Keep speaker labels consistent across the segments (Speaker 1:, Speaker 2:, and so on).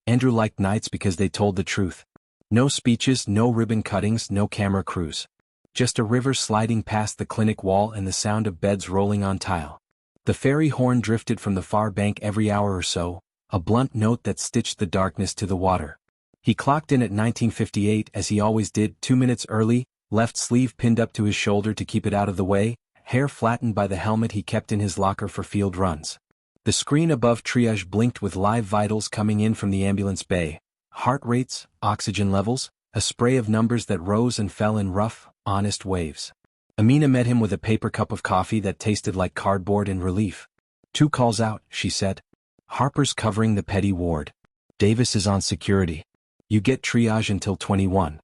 Speaker 1: Andrew liked nights because they told the truth. No speeches, no ribbon cuttings, no camera crews. Just a river sliding past the clinic wall and the sound of beds rolling on tile. The ferry horn drifted from the far bank every hour or so, a blunt note that stitched the darkness to the water. He clocked in at 1958 as he always did, 2 minutes early, left sleeve pinned up to his shoulder to keep it out of the way, hair flattened by the helmet he kept in his locker for field runs. The screen above triage blinked with live vitals coming in from the ambulance bay. Heart rates, oxygen levels, a spray of numbers that rose and fell in rough, honest waves. Amina met him with a paper cup of coffee that tasted like cardboard in relief. 2 calls out, she said. Harper's covering the petty ward. Davis is on security. You get triage until 21.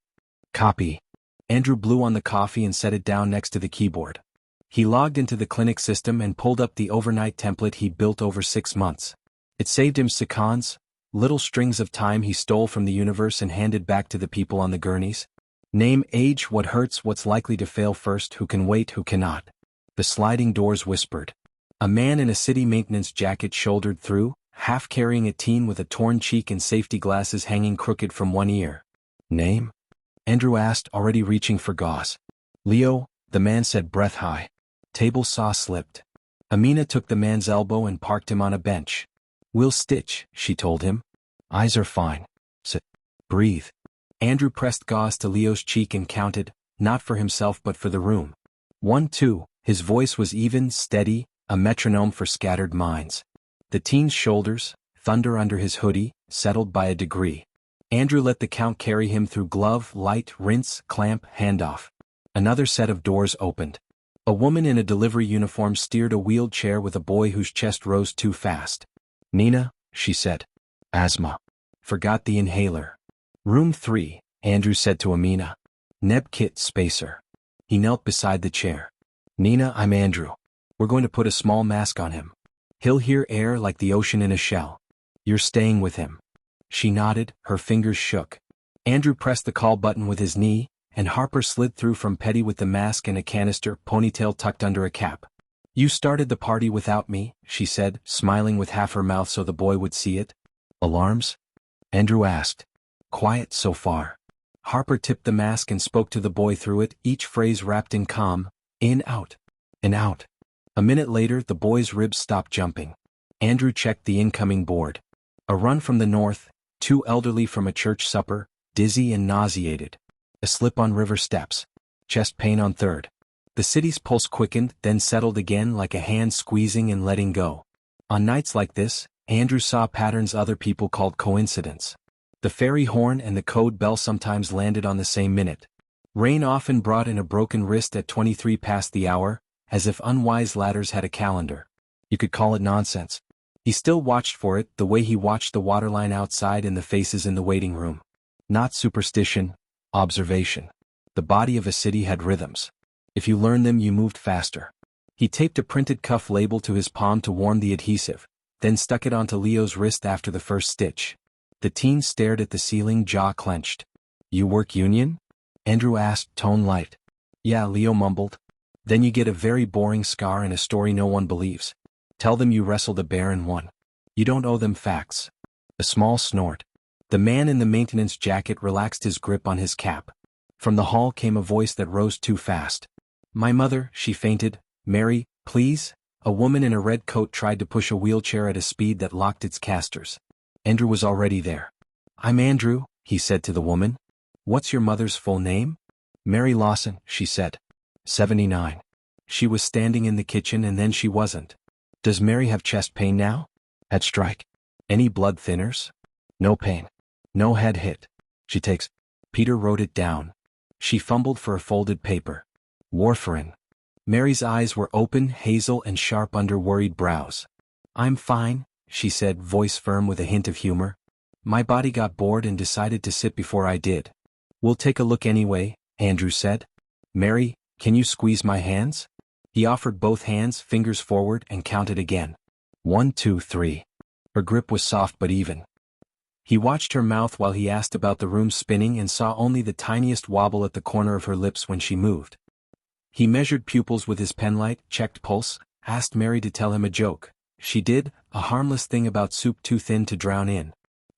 Speaker 1: Copy. Andrew blew on the coffee and set it down next to the keyboard. He logged into the clinic system and pulled up the overnight template he built over 6 months. It saved him seconds, little strings of time he stole from the universe and handed back to the people on the gurneys. Name, age, what hurts, what's likely to fail first, who can wait, who cannot. The sliding doors whispered. A man in a city maintenance jacket shouldered through, half carrying a teen with a torn cheek and safety glasses hanging crooked from one ear. Name? Andrew asked, already reaching for gauze. Leo, the man said, breath high. Table saw slipped. Amina took the man's elbow and parked him on a bench. We'll stitch, she told him. Eyes are fine. Sit. Breathe. Andrew pressed gauze to Leo's cheek and counted, not for himself but for the room. 1, 2, his voice was even, steady, a metronome for scattered minds. The teen's shoulders, thunder under his hoodie, settled by a degree. Andrew let the count carry him through glove, light, rinse, clamp, handoff. Another set of doors opened. A woman in a delivery uniform steered a wheeled chair with a boy whose chest rose too fast. Nina, she said. Asthma. Forgot the inhaler. Room 3, Andrew said to Amina. Neb kit spacer. He knelt beside the chair. Nina, I'm Andrew. We're going to put a small mask on him. He'll hear air like the ocean in a shell. You're staying with him. She nodded, her fingers shook. Andrew pressed the call button with his knee, and Harper slid through from Petty with the mask and a canister, ponytail tucked under a cap. You started the party without me, she said, smiling with half her mouth so the boy would see it. Alarms? Andrew asked. Quiet so far. Harper tipped the mask and spoke to the boy through it, each phrase wrapped in calm. In, out. And out. A minute later, the boy's ribs stopped jumping. Andrew checked the incoming board. A run from the north, 2 elderly from a church supper, dizzy and nauseated. A slip on river steps. Chest pain on 3rd. The city's pulse quickened, then settled again like a hand squeezing and letting go. On nights like this, Andrew saw patterns other people called coincidence. The ferry horn and the code bell sometimes landed on the same minute. Rain often brought in a broken wrist at 23 past the hour, as if unwise ladders had a calendar. You could call it nonsense. He still watched for it the way he watched the waterline outside and the faces in the waiting room. Not superstition, observation. The body of a city had rhythms. If you learned them, you moved faster. He taped a printed cuff label to his palm to warm the adhesive, then stuck it onto Leo's wrist after the first stitch. The teen stared at the ceiling, jaw clenched. You work union? Andrew asked, tone light. Yeah, Leo mumbled. Then you get a very boring scar and a story no one believes. Tell them you wrestled a bear and won. You don't owe them facts. A small snort. The man in the maintenance jacket relaxed his grip on his cap. From the hall came a voice that rose too fast. My mother, she fainted. Mary, please? A woman in a red coat tried to push a wheelchair at a speed that locked its casters. Andrew was already there. I'm Andrew, he said to the woman. What's your mother's full name? Mary Lawson, she said. 79. She was standing in the kitchen and then she wasn't. Does Mary have chest pain now? At strike. Any blood thinners? No pain. No head hit. She takes. Peter wrote it down. She fumbled for a folded paper. Warfarin. Mary's eyes were open, hazel and sharp under worried brows. I'm fine, she said, voice firm with a hint of humor. My body got bored and decided to sit before I did. We'll take a look anyway, Andrew said. Mary, can you squeeze my hands? He offered both hands, fingers forward, and counted again. 1, 2, 3. Her grip was soft but even. He watched her mouth while he asked about the room spinning and saw only the tiniest wobble at the corner of her lips when she moved. He measured pupils with his penlight, checked pulse, asked Mary to tell him a joke. She did, a harmless thing about soup too thin to drown in.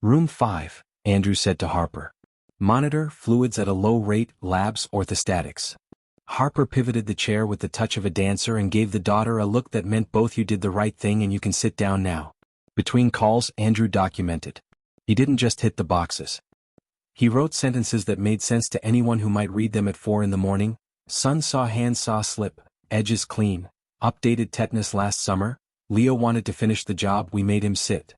Speaker 1: Room 5, Andrew said to Harper. Monitor, fluids at a low rate, labs, orthostatics. Harper pivoted the chair with the touch of a dancer and gave the daughter a look that meant both you did the right thing and you can sit down now. Between calls, Andrew documented. He didn't just hit the boxes. He wrote sentences that made sense to anyone who might read them at 4 in the morning. Son saw hand saw slip, edges clean, updated tetanus last summer, Leo wanted to finish the job, we made him sit.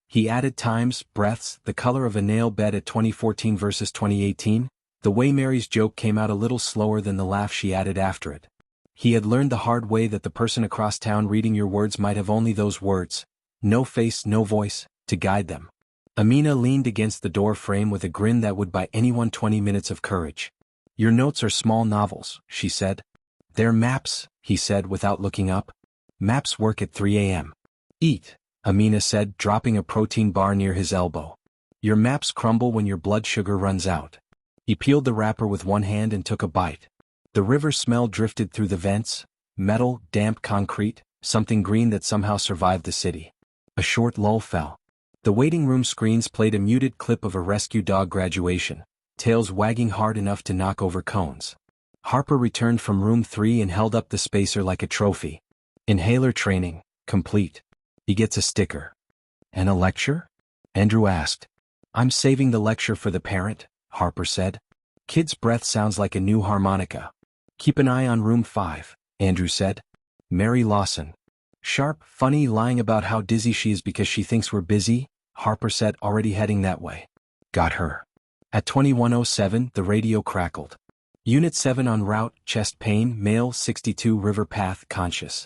Speaker 1: He added times, breaths, the color of a nail bed at 2014 versus 2018, the way Mary's joke came out a little slower than the laugh she added after it. He had learned the hard way that the person across town reading your words might have only those words, no face, no voice, to guide them. Amina leaned against the door frame with a grin that would buy anyone 20 minutes of courage. Your notes are small novels, she said. They're maps, he said without looking up. Maps work at 3 a.m. Eat, Amina said, dropping a protein bar near his elbow. Your maps crumble when your blood sugar runs out. He peeled the wrapper with one hand and took a bite. The river smell drifted through the vents, metal, damp concrete, something green that somehow survived the city. A short lull fell. The waiting room screens played a muted clip of a rescue dog graduation, tails wagging hard enough to knock over cones. Harper returned from room 3 and held up the spacer like a trophy. Inhaler training, complete. He gets a sticker. And a lecture? Andrew asked. I'm saving the lecture for the parent, Harper said. Kid's breath sounds like a new harmonica. Keep an eye on room 5, Andrew said. Mary Lawson. Sharp, funny, lying about how dizzy she is because she thinks we're busy, Harper said, already heading that way. Got her. At 2107, the radio crackled. Unit 7 en route, chest pain, male, 62 River Path, conscious.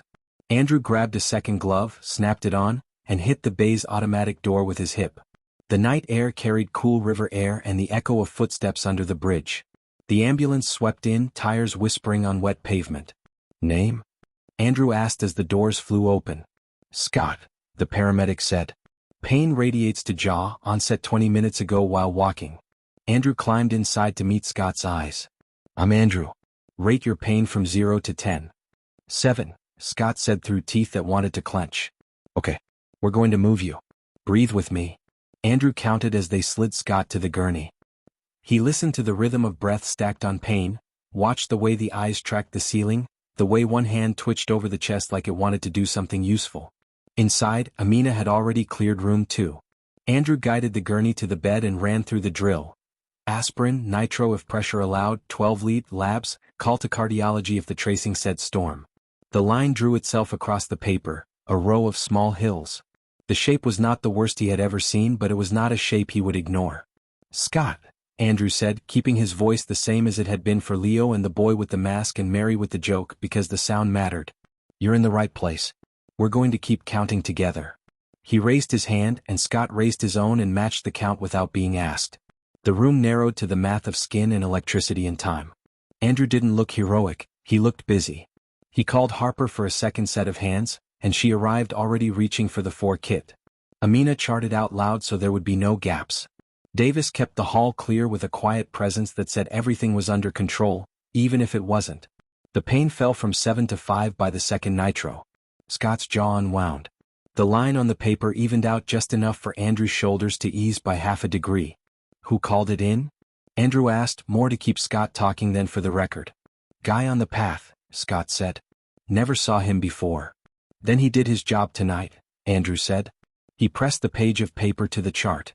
Speaker 1: Andrew grabbed a second glove, snapped it on, and hit the bay's automatic door with his hip. The night air carried cool river air and the echo of footsteps under the bridge. The ambulance swept in, tires whispering on wet pavement. Name? Andrew asked as the doors flew open. Scott, the paramedic said. Pain radiates to jaw, onset 20 minutes ago while walking. Andrew climbed inside to meet Scott's eyes. I'm Andrew. Rate your pain from 0 to 10. 7, Scott said through teeth that wanted to clench. Okay, we're going to move you. Breathe with me. Andrew counted as they slid Scott to the gurney. He listened to the rhythm of breath stacked on pain, watched the way the eyes tracked the ceiling, the way one hand twitched over the chest like it wanted to do something useful. Inside, Amina had already cleared room 2. Andrew guided the gurney to the bed and ran through the drill. Aspirin, nitro if pressure allowed, 12-lead, labs, call to cardiology if the tracing said storm. The line drew itself across the paper, a row of small hills. The shape was not the worst he had ever seen, but it was not a shape he would ignore. Scott, Andrew said, keeping his voice the same as it had been for Leo and the boy with the mask and Mary with the joke because the sound mattered. You're in the right place. We're going to keep counting together. He raised his hand and Scott raised his own and matched the count without being asked. The room narrowed to the math of skin and electricity and time. Andrew didn't look heroic, he looked busy. He called Harper for a second set of hands, and she arrived already reaching for the 4 kit. Amina charted out loud so there would be no gaps. Davis kept the hall clear with a quiet presence that said everything was under control, even if it wasn't. The pain fell from 7 to 5 by the second nitro. Scott's jaw unwound. The line on the paper evened out just enough for Andrew's shoulders to ease by half a degree. Who called it in? Andrew asked, more to keep Scott talking than for the record. Guy on the path, Scott said. Never saw him before. Then he did his job tonight, Andrew said. He pressed the page of paper to the chart.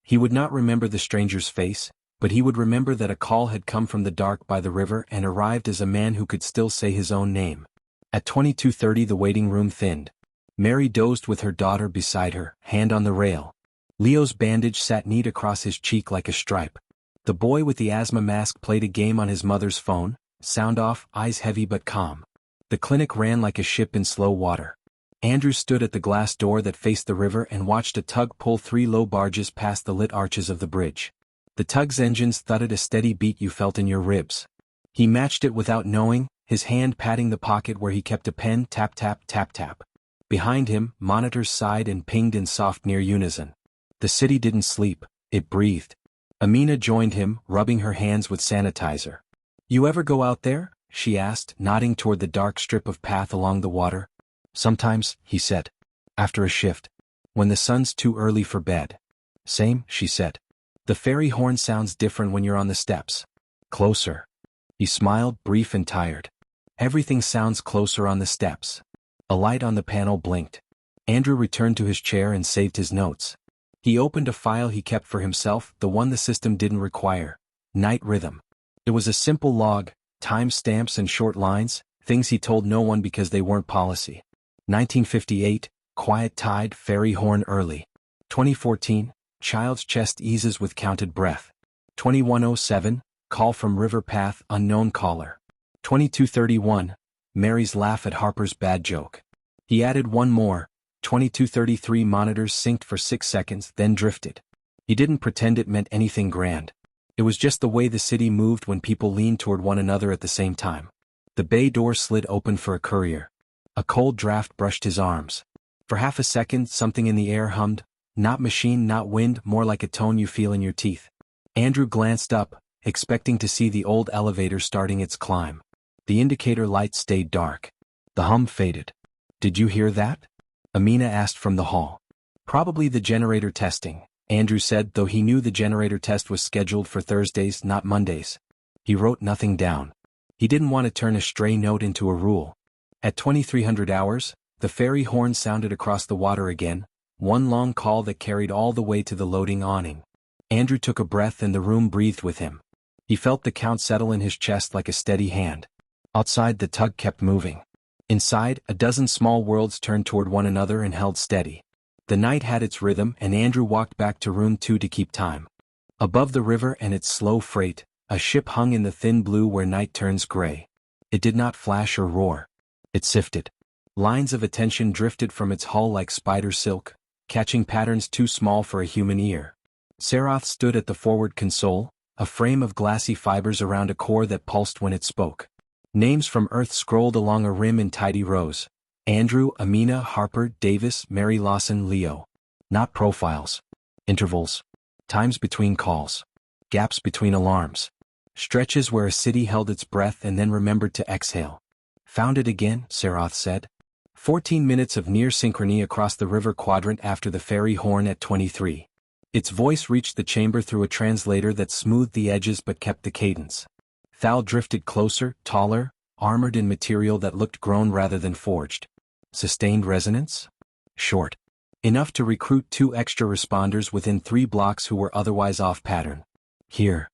Speaker 1: He would not remember the stranger's face, but he would remember that a call had come from the dark by the river and arrived as a man who could still say his own name. At 22:30 the waiting room thinned. Mary dozed with her daughter beside her, hand on the rail. Leo's bandage sat neat across his cheek like a stripe. The boy with the asthma mask played a game on his mother's phone, sound off, eyes heavy but calm. The clinic ran like a ship in slow water. Andrew stood at the glass door that faced the river and watched a tug pull 3 low barges past the lit arches of the bridge. The tug's engines thudded a steady beat you felt in your ribs. He matched it without knowing, his hand patting the pocket where he kept a pen, tap tap tap tap. Behind him, monitors sighed and pinged in soft near unison. The city didn't sleep, it breathed. Amina joined him, rubbing her hands with sanitizer. You ever go out there? She asked, nodding toward the dark strip of path along the water. Sometimes, he said. After a shift. When the sun's too early for bed. Same, she said. The ferry horn sounds different when you're on the steps. Closer. He smiled, brief and tired. Everything sounds closer on the steps. A light on the panel blinked. Andrew returned to his chair and saved his notes. He opened a file he kept for himself, the one the system didn't require. Night rhythm. It was a simple log, time stamps and short lines, things he told no one because they weren't policy. 1958, quiet tide, ferry horn early. 2014, child's chest eases with counted breath. 2107, call from river path, unknown caller. 2231, Mary's laugh at Harper's bad joke. He added one more. 2233, monitors synced for 6 seconds, then drifted. He didn't pretend it meant anything grand. It was just the way the city moved when people leaned toward one another at the same time. The bay door slid open for a courier. A cold draft brushed his arms. For half a second, something in the air hummed, not machine, not wind, more like a tone you feel in your teeth. Andrew glanced up, expecting to see the old elevator starting its climb. The indicator light stayed dark. The hum faded. Did you hear that? Amina asked from the hall. Probably the generator testing, Andrew said, though he knew the generator test was scheduled for Thursdays, not Mondays. He wrote nothing down. He didn't want to turn a stray note into a rule. At 2300 hours, the ferry horn sounded across the water again, one long call that carried all the way to the loading awning. Andrew took a breath and the room breathed with him. He felt the count settle in his chest like a steady hand. Outside, the tug kept moving. Inside, a dozen small worlds turned toward one another and held steady. The night had its rhythm, and Andrew walked back to room 2 to keep time. Above the river and its slow freight, a ship hung in the thin blue where night turns gray. It did not flash or roar. It sifted. Lines of attention drifted from its hull like spider silk, catching patterns too small for a human ear. Sarath stood at the forward console, a frame of glassy fibers around a core that pulsed when it spoke. Names from Earth scrolled along a rim in tidy rows. Andrew, Amina, Harper, Davis, Mary Lawson, Leo. Not profiles. Intervals. Times between calls. Gaps between alarms. Stretches where a city held its breath and then remembered to exhale. Found it again, Sarath said. 14 minutes of near synchrony across the river quadrant after the ferry horn at 23. Its voice reached the chamber through a translator that smoothed the edges but kept the cadence. Thal drifted closer, taller, armored in material that looked grown rather than forged. Sustained resonance? Short. Enough to recruit 2 extra responders within 3 blocks who were otherwise off pattern. Here.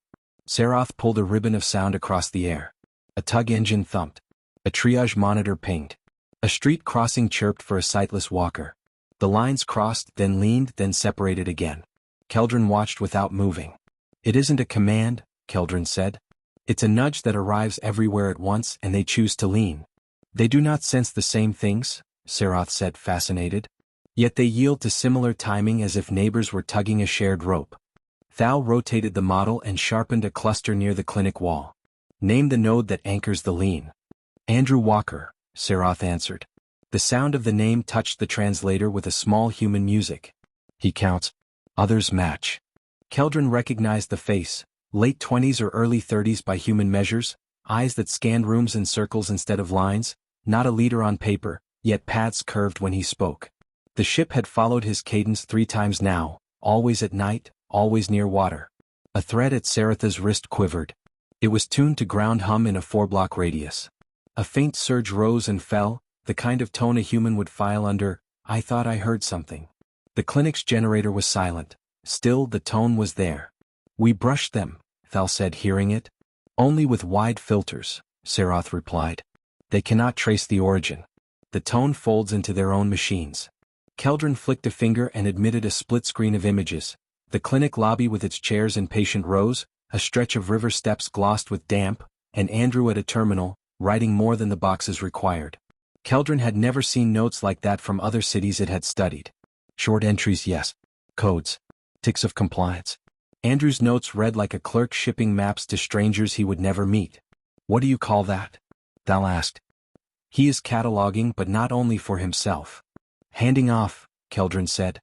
Speaker 1: Sarath pulled a ribbon of sound across the air. A tug engine thumped. A triage monitor pinged. A street crossing chirped for a sightless walker. The lines crossed, then leaned, then separated again. Keldron watched without moving. It isn't a command, Keldron said. It's a nudge that arrives everywhere at once and they choose to lean. They do not sense the same things, Sarath said, fascinated. Yet they yield to similar timing as if neighbors were tugging a shared rope. Thal rotated the model and sharpened a cluster near the clinic wall. Name the node that anchors the lean. Andrew Walker, Sarath answered. The sound of the name touched the translator with a small human music. He counts. Others match. Keldron recognized the face. Late 20s or early 30s by human measures, eyes that scanned rooms in circles instead of lines, not a leader on paper, yet paths curved when he spoke. The ship had followed his cadence 3 times now, always at night, always near water. A thread at Saratha's wrist quivered. It was tuned to ground hum in a 4-block radius. A faint surge rose and fell, the kind of tone a human would file under. I thought I heard something. The clinic's generator was silent. Still, the tone was there. We brushed them, Thal said, hearing it. Only with wide filters, Sarath replied. They cannot trace the origin. The tone folds into their own machines. Keldron flicked a finger and admitted a split screen of images. The clinic lobby with its chairs and patient rows, a stretch of river steps glossed with damp, and Andrew at a terminal, writing more than the boxes required. Keldron had never seen notes like that from other cities it had studied. Short entries, yes. Codes. Ticks of compliance. Andrew's notes read like a clerk shipping maps to strangers he would never meet. What do you call that? Thal asked. He is cataloging, but not only for himself. Handing off, Keldron said.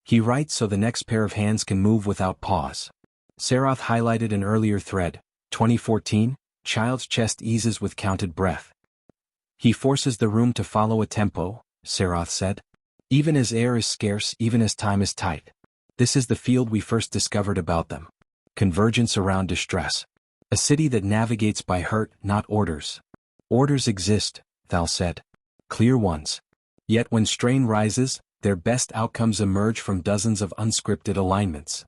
Speaker 1: He writes so the next pair of hands can move without pause. Sarath highlighted an earlier thread. 2014, child's chest eases with counted breath. He forces the room to follow a tempo, Sarath said. Even as air is scarce, even as time is tight. This is the field we first discovered about them. Convergence around distress. A city that navigates by hurt, not orders. Orders exist, Thal said. Clear ones. Yet when strain rises, their best outcomes emerge from dozens of unscripted alignments.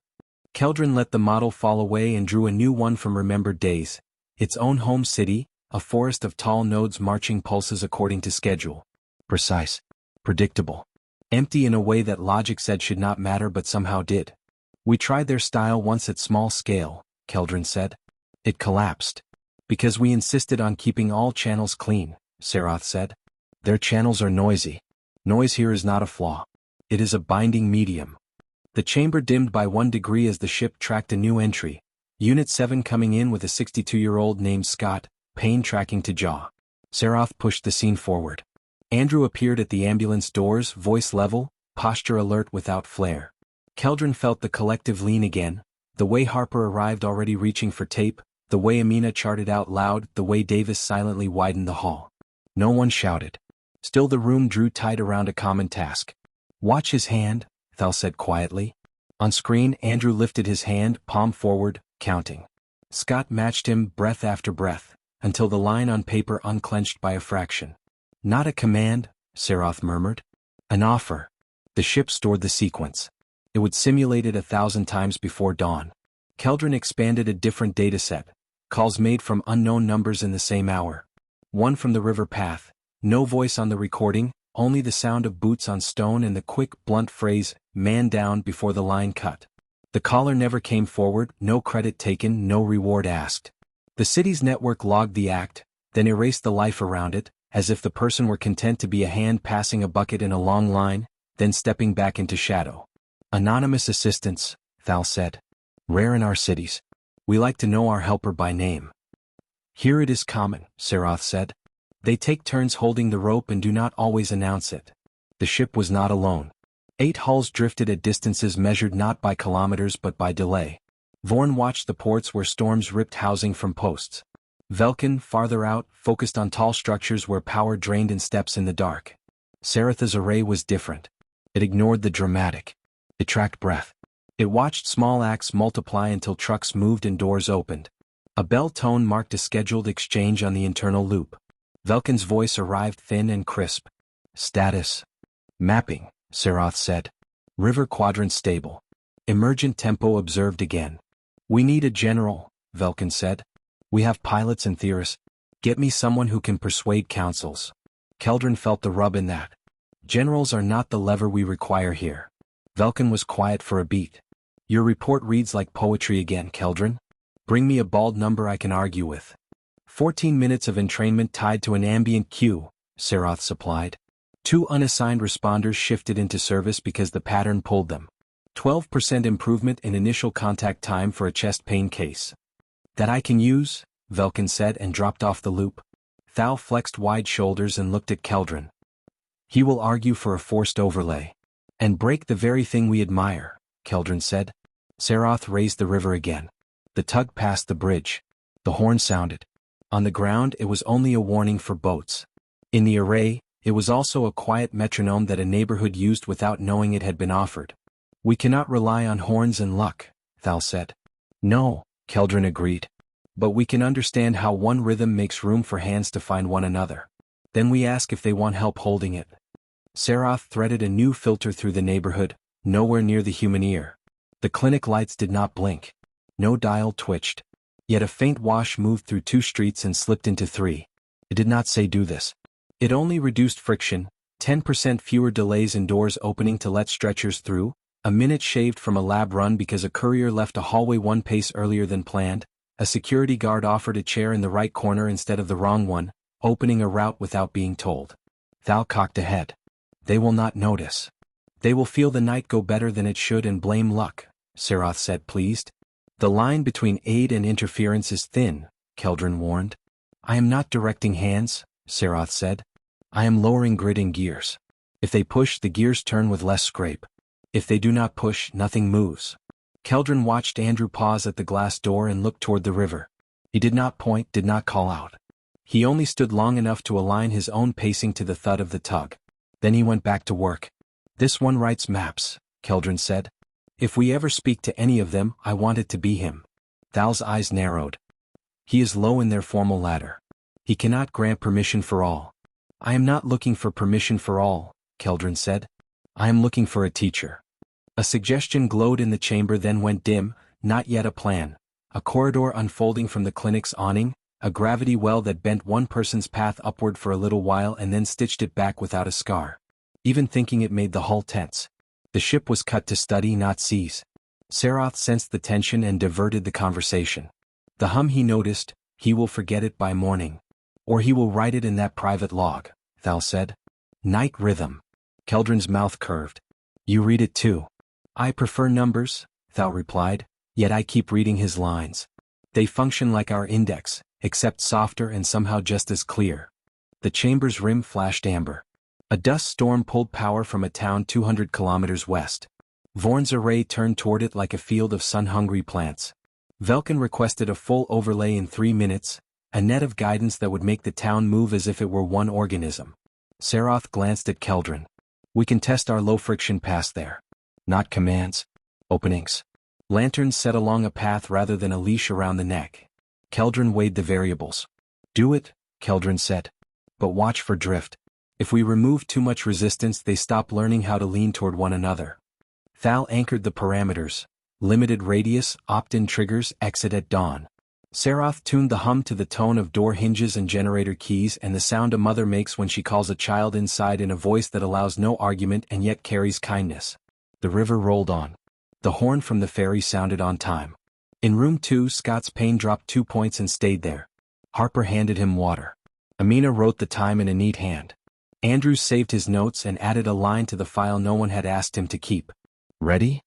Speaker 1: Keldrin let the model fall away and drew a new one from remembered days. Its own home city, a forest of tall nodes marching pulses according to schedule. Precise. Predictable. Empty in a way that logic said should not matter but somehow did. We tried their style once at small scale, Keldrin said. It collapsed. Because we insisted on keeping all channels clean, Sarath said. Their channels are noisy. Noise here is not a flaw. It is a binding medium. The chamber dimmed by 1 degree as the ship tracked a new entry. Unit 7 coming in with a 62-year-old named Scott, pain tracking to jaw. Sarath pushed the scene forward. Andrew appeared at the ambulance doors, voice level, posture alert without flair. Keldrin felt the collective lean again, the way Harper arrived already reaching for tape, the way Amina charted out loud, the way Davis silently widened the hall. No one shouted. Still the room drew tight around a common task. Watch his hand, Thal said quietly. On screen, Andrew lifted his hand, palm forward, counting. Scott matched him, breath after breath, until the line on paper unclenched by a fraction. Not a command, Sarath murmured. An offer. The ship stored the sequence. It would simulate it 1,000 times before dawn. Keldrin expanded a different dataset. Calls made from unknown numbers in the same hour. One from the river path. No voice on the recording, only the sound of boots on stone and the quick, blunt phrase, man down, before the line cut. The caller never came forward, no credit taken, no reward asked. The city's network logged the act, then erased the life around it, as if the person were content to be a hand passing a bucket in a long line, then stepping back into shadow. Anonymous assistance, Thal said. Rare in our cities. We like to know our helper by name. Here it is common, Sarath said. They take turns holding the rope and do not always announce it. The ship was not alone. 8 hulls drifted at distances measured not by kilometers but by delay. Vorn watched the ports where storms ripped housing from posts. Velkin, farther out, focused on tall structures where power drained in steps in the dark. Saratha's array was different. It ignored the dramatic. It tracked breath. It watched small acts multiply until trucks moved and doors opened. A bell tone marked a scheduled exchange on the internal loop. Velkin's voice arrived thin and crisp. Status. Mapping, Sarath said. River quadrant stable. Emergent tempo observed again. We need a general, Velkin said. We have pilots and theorists. Get me someone who can persuade councils. Keldrin felt the rub in that. Generals are not the lever we require here. Velkin was quiet for a beat. Your report reads like poetry again, Keldrin. Bring me a bald number I can argue with. 14 minutes of entrainment tied to an ambient queue, Sarath supplied. 2 unassigned responders shifted into service because the pattern pulled them. 12% improvement in initial contact time for a chest pain case. That I can use, Velkin said and dropped off the loop. Thal flexed wide shoulders and looked at Keldrin. He will argue for a forced overlay. And break the very thing we admire, Keldrin said. Sarath raised the river again. The tug passed the bridge. The horn sounded. On the ground it was only a warning for boats. In the array, it was also a quiet metronome that a neighborhood used without knowing it had been offered. We cannot rely on horns and luck, Thal said. No, Keldrin agreed. But we can understand how one rhythm makes room for hands to find one another. Then we ask if they want help holding it. Sarath threaded a new filter through the neighborhood, nowhere near the human ear. The clinic lights did not blink. No dial twitched. Yet a faint wash moved through 2 streets and slipped into 3. It did not say do this. It only reduced friction, 10% fewer delays in doors opening to let stretchers through, a minute shaved from a lab run because a courier left a hallway 1 pace earlier than planned, a security guard offered a chair in the right corner instead of the wrong one, opening a route without being told. Thal cocked a head. They will not notice. They will feel the night go better than it should and blame luck, Sarath said, pleased. The line between aid and interference is thin, Keldrin warned. I am not directing hands, Sarath said. I am lowering grid and gears. If they push, the gears turn with less scrape. If they do not push, nothing moves. Keldrin watched Andrew pause at the glass door and look toward the river. He did not point, did not call out. He only stood long enough to align his own pacing to the thud of the tug. Then he went back to work. This one writes maps, Keldrin said. If we ever speak to any of them, I want it to be him. Thal's eyes narrowed. He is low in their formal ladder. He cannot grant permission for all. I am not looking for permission for all, Keldrin said. I am looking for a teacher. A suggestion glowed in the chamber, then went dim, not yet a plan. A corridor unfolding from the clinic's awning, a gravity well that bent one person's path upward for a little while and then stitched it back without a scar. Even thinking it made the hull tense. The ship was cut to study, not seize. Sarath sensed the tension and diverted the conversation. The hum he noticed, he will forget it by morning. Or he will write it in that private log, Thal said. Night rhythm. Keldrin's mouth curved. You read it too. I prefer numbers, Thal replied, yet I keep reading his lines. They function like our index, except softer and somehow just as clear. The chamber's rim flashed amber. A dust storm pulled power from a town 200 kilometers west. Vorn's array turned toward it like a field of sun-hungry plants. Velkin requested a full overlay in 3 minutes, a net of guidance that would make the town move as if it were one organism. Sarath glanced at Keldrin. We can test our low-friction pass there. Not commands. Openings. Lanterns set along a path rather than a leash around the neck. Keldrin weighed the variables. Do it, Keldrin said. But watch for drift. If we remove too much resistance, they stop learning how to lean toward one another. Thal anchored the parameters. Limited radius, opt-in triggers, exit at dawn. Sarath tuned the hum to the tone of door hinges and generator keys and the sound a mother makes when she calls a child inside in a voice that allows no argument and yet carries kindness. The river rolled on. The horn from the ferry sounded on time. In room 2, Scott's pain dropped 2 points and stayed there. Harper handed him water. Amina wrote the time in a neat hand. Andrews saved his notes and added a line to the file no one had asked him to keep. Ready?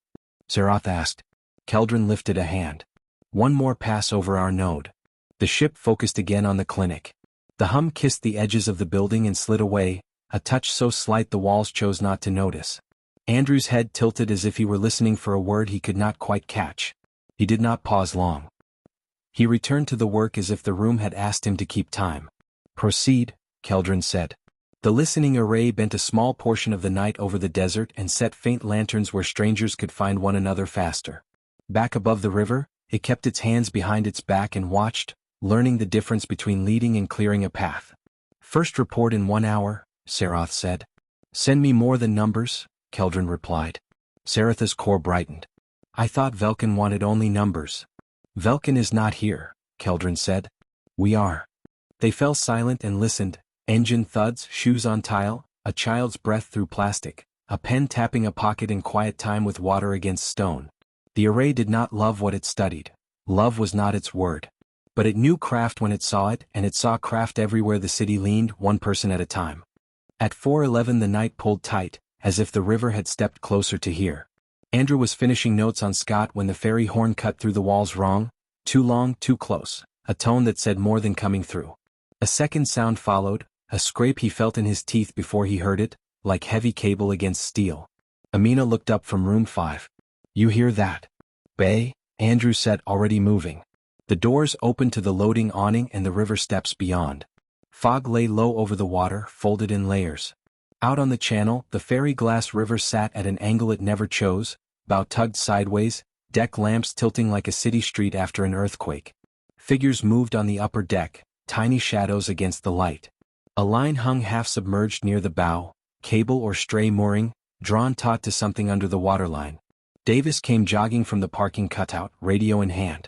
Speaker 1: Sarath asked. Keldrin lifted a hand. One more pass over our node. The ship focused again on the clinic. The hum kissed the edges of the building and slid away, a touch so slight the walls chose not to notice. Andrew's head tilted as if he were listening for a word he could not quite catch. He did not pause long. He returned to the work as if the room had asked him to keep time. Proceed, Keldrin said. The listening array bent a small portion of the night over the desert and set faint lanterns where strangers could find one another faster. Back above the river, it kept its hands behind its back and watched, learning the difference between leading and clearing a path. First report in 1 hour, Sarath said. Send me more than numbers, Keldrin replied. Saratha's core brightened. I thought Velkin wanted only numbers. Velkin is not here, Keldrin said. We are. They fell silent and listened, engine thuds, shoes on tile, a child's breath through plastic, a pen tapping a pocket in quiet time with water against stone. The array did not love what it studied. Love was not its word. But it knew craft when it saw it, and it saw craft everywhere the city leaned, one person at a time. At 4:11 the night pulled tight, as if the river had stepped closer to hear. Andrew was finishing notes on Scott when the ferry horn cut through the walls wrong, too long, too close, a tone that said more than coming through. A second sound followed, a scrape he felt in his teeth before he heard it, like heavy cable against steel. Amina looked up from room 5. You hear that? Bay, Andrew said, already moving. The doors opened to the loading awning and the river steps beyond. Fog lay low over the water, folded in layers. Out on the channel, the fairy glass river sat at an angle it never chose, bow tugged sideways, deck lamps tilting like a city street after an earthquake. Figures moved on the upper deck, tiny shadows against the light. A line hung half-submerged near the bow, cable or stray mooring, drawn taut to something under the waterline. Davis came jogging from the parking cutout, radio in hand.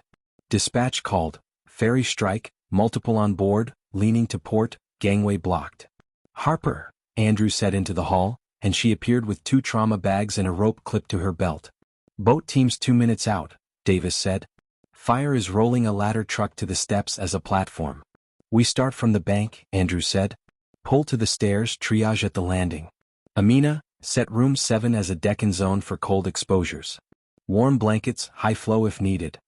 Speaker 1: Dispatch called, ferry strike, multiple on board, leaning to port, gangway blocked. Harper, Andrew said into the hall, and she appeared with 2 trauma bags and a rope clipped to her belt. Boat team's 2 minutes out, Davis said. Fire is rolling a ladder truck to the steps as a platform. We start from the bank, Andrew said. Pull to the stairs, triage at the landing. Amina, set room 7 as a deck-in zone for cold exposures. Warm blankets, high flow if needed.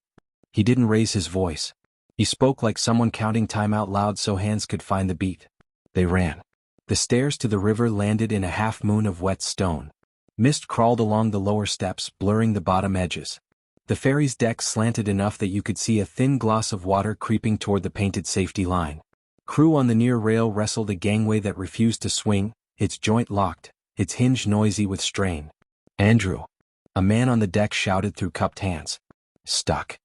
Speaker 1: He didn't raise his voice. He spoke like someone counting time out loud so hands could find the beat. They ran. The stairs to the river landed in a half-moon of wet stone. Mist crawled along the lower steps, blurring the bottom edges. The ferry's deck slanted enough that you could see a thin gloss of water creeping toward the painted safety line. Crew on the near rail wrestled a gangway that refused to swing, its joint locked, its hinge noisy with strain. Andrew. A man on the deck shouted through cupped hands. Stuck.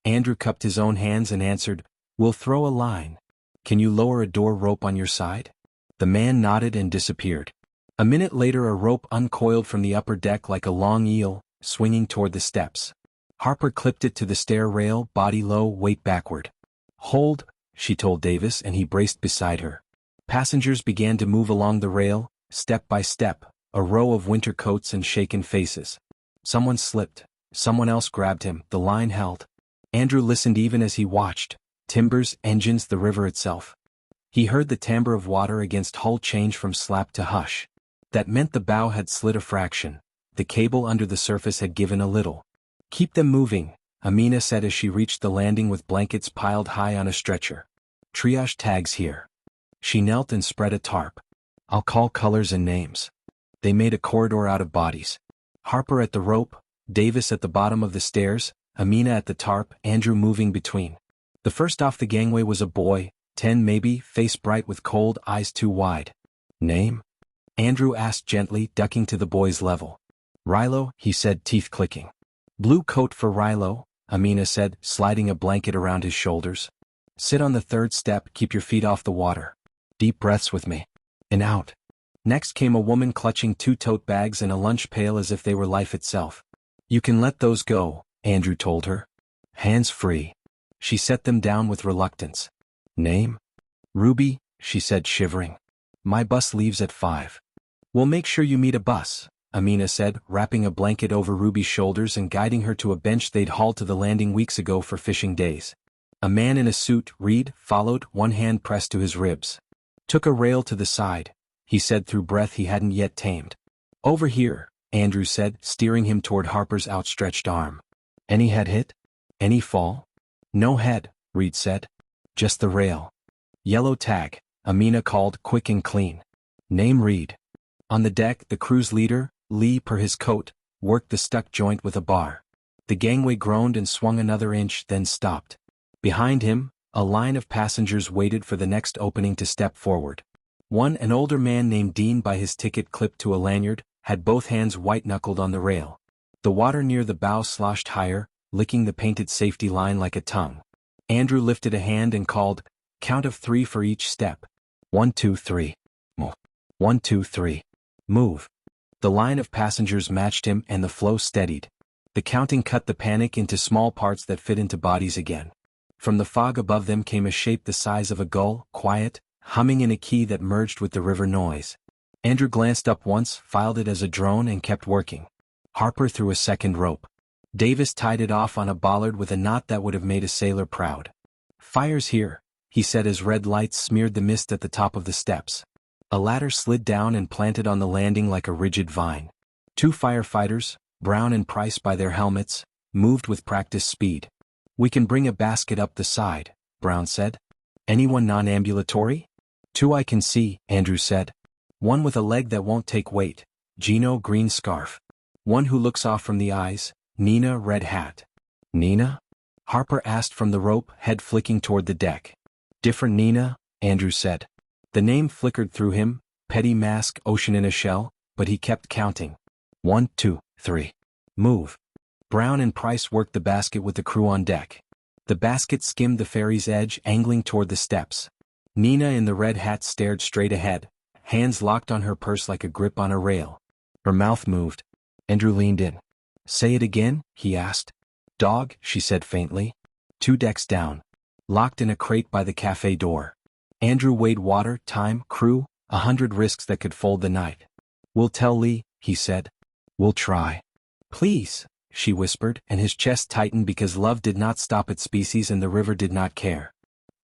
Speaker 1: Andrew cupped his own hands and answered, We'll throw a line. Can you lower a door rope on your side? The man nodded and disappeared. A minute later a rope uncoiled from the upper deck like a long eel, swinging toward the steps. Harper clipped it to the stair rail, body low, weight backward. Hold, she told Davis, and he braced beside her. Passengers began to move along the rail, step by step, a row of winter coats and shaken faces. Someone slipped. Someone else grabbed him. The line held. Andrew listened even as he watched. Timbers, engines, the river itself. He heard the timbre of water against hull change from slap to hush. That meant the bow had slid a fraction. The cable under the surface had given a little. Keep them moving, Amina said as she reached the landing with blankets piled high on a stretcher. Triage tags here. She knelt and spread a tarp. I'll call colors and names. They made a corridor out of bodies. Harper at the rope, Davis at the bottom of the stairs, Amina at the tarp, Andrew moving between. The first off the gangway was a boy, 10 maybe, face bright with cold, eyes too wide. Name? Andrew asked gently, ducking to the boy's level. Rilo, he said, teeth clicking. Blue coat for Rilo, Amina said, sliding a blanket around his shoulders. Sit on the third step, keep your feet off the water. Deep breaths with me. And out. Next came a woman clutching 2 tote bags and a lunch pail as if they were life itself. You can let those go, Andrew told her. Hands free. She set them down with reluctance. Name? Ruby, she said, shivering. My bus leaves at 5. We'll make sure you meet a bus, Amina said, wrapping a blanket over Ruby's shoulders and guiding her to a bench they'd hauled to the landing weeks ago for fishing days. A man in a suit, Reed, followed, one hand pressed to his ribs. Took a rail to the side, he said through breath he hadn't yet tamed. Over here, Andrew said, steering him toward Harper's outstretched arm. Any head hit? Any fall? No head, Reed said. Just the rail. Yellow tag, Amina called, quick and clean. Name Reed. On the deck, the crew's leader, Lee per his coat, worked the stuck joint with a bar. The gangway groaned and swung another inch, then stopped. Behind him, a line of passengers waited for the next opening to step forward. One, an older man named Dean by his ticket clipped to a lanyard, had both hands white-knuckled on the rail. The water near the bow sloshed higher, licking the painted safety line like a tongue. Andrew lifted a hand and called, count of 3 for each step. 1, 2, 3. Move. 1, 2, 3. Move. The line of passengers matched him and the flow steadied. The counting cut the panic into small parts that fit into bodies again. From the fog above them came a shape the size of a gull, quiet, humming in a key that merged with the river noise. Andrew glanced up once, filed it as a drone and kept working. Harper threw a second rope. Davis tied it off on a bollard with a knot that would have made a sailor proud. Fire's here, he said as red lights smeared the mist at the top of the steps. A ladder slid down and planted on the landing like a rigid vine. 2 firefighters, Brown and Price by their helmets, moved with practiced speed. We can bring a basket up the side, Brown said. Anyone non-ambulatory? 2 I can see, Andrew said. One with a leg that won't take weight, Gino, green scarf. One who looks off from the eyes, Nina, red hat. Nina? Harper asked from the rope, head flicking toward the deck. Different Nina, Andrew said. The name flickered through him, petty mask, ocean in a shell, but he kept counting. 1, 2, 3. Move. Brown and Price worked the basket with the crew on deck. The basket skimmed the ferry's edge, angling toward the steps. Nina in the red hat stared straight ahead, hands locked on her purse like a grip on a rail. Her mouth moved. Andrew leaned in. Say it again, he asked. Dog, she said faintly. 2 decks down. Locked in a crate by the cafe door. Andrew weighed water, time, crew, 100 risks that could fold the night. We'll tell Lee, he said. We'll try. Please, she whispered, and his chest tightened because love did not stop at species and the river did not care.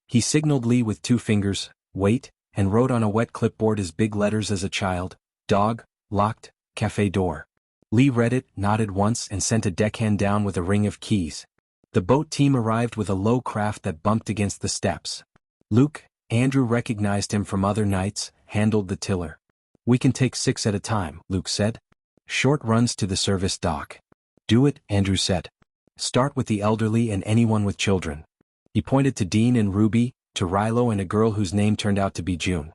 Speaker 1: He signaled Lee with 2 fingers, wait, and wrote on a wet clipboard as big letters as a child, dog, locked, cafe door. Lee read it, nodded once and sent a deckhand down with a ring of keys. The boat team arrived with a low craft that bumped against the steps. Luke, Andrew recognized him from other nights, handled the tiller. We can take 6 at a time, Luke said. Short runs to the service dock. Do it, Andrew said. Start with the elderly and anyone with children. He pointed to Dean and Ruby, to Rilo and a girl whose name turned out to be June.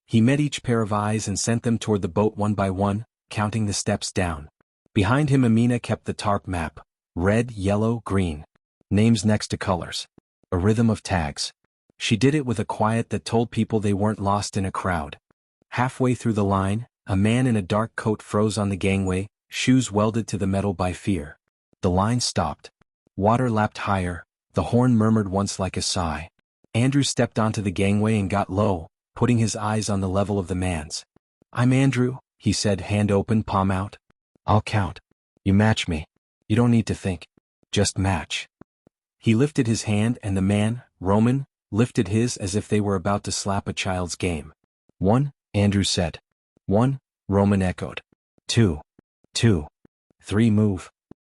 Speaker 1: He met each pair of eyes and sent them toward the boat one by one, counting the steps down. Behind him Amina kept the tarp map. Red, yellow, green. Names next to colors. A rhythm of tags. She did it with a quiet that told people they weren't lost in a crowd. Halfway through the line, a man in a dark coat froze on the gangway, shoes welded to the metal by fear. The line stopped. Water lapped higher, the horn murmured once like a sigh. Andrew stepped onto the gangway and got low, putting his eyes on the level of the man's. "I'm Andrew," he said, hand open, palm out. "I'll count. You match me. You don't need to think. Just match." He lifted his hand and the man, Roman, lifted his as if they were about to slap a child's game. "1, Andrew said. 1, Roman echoed. 2, 2, 3, move."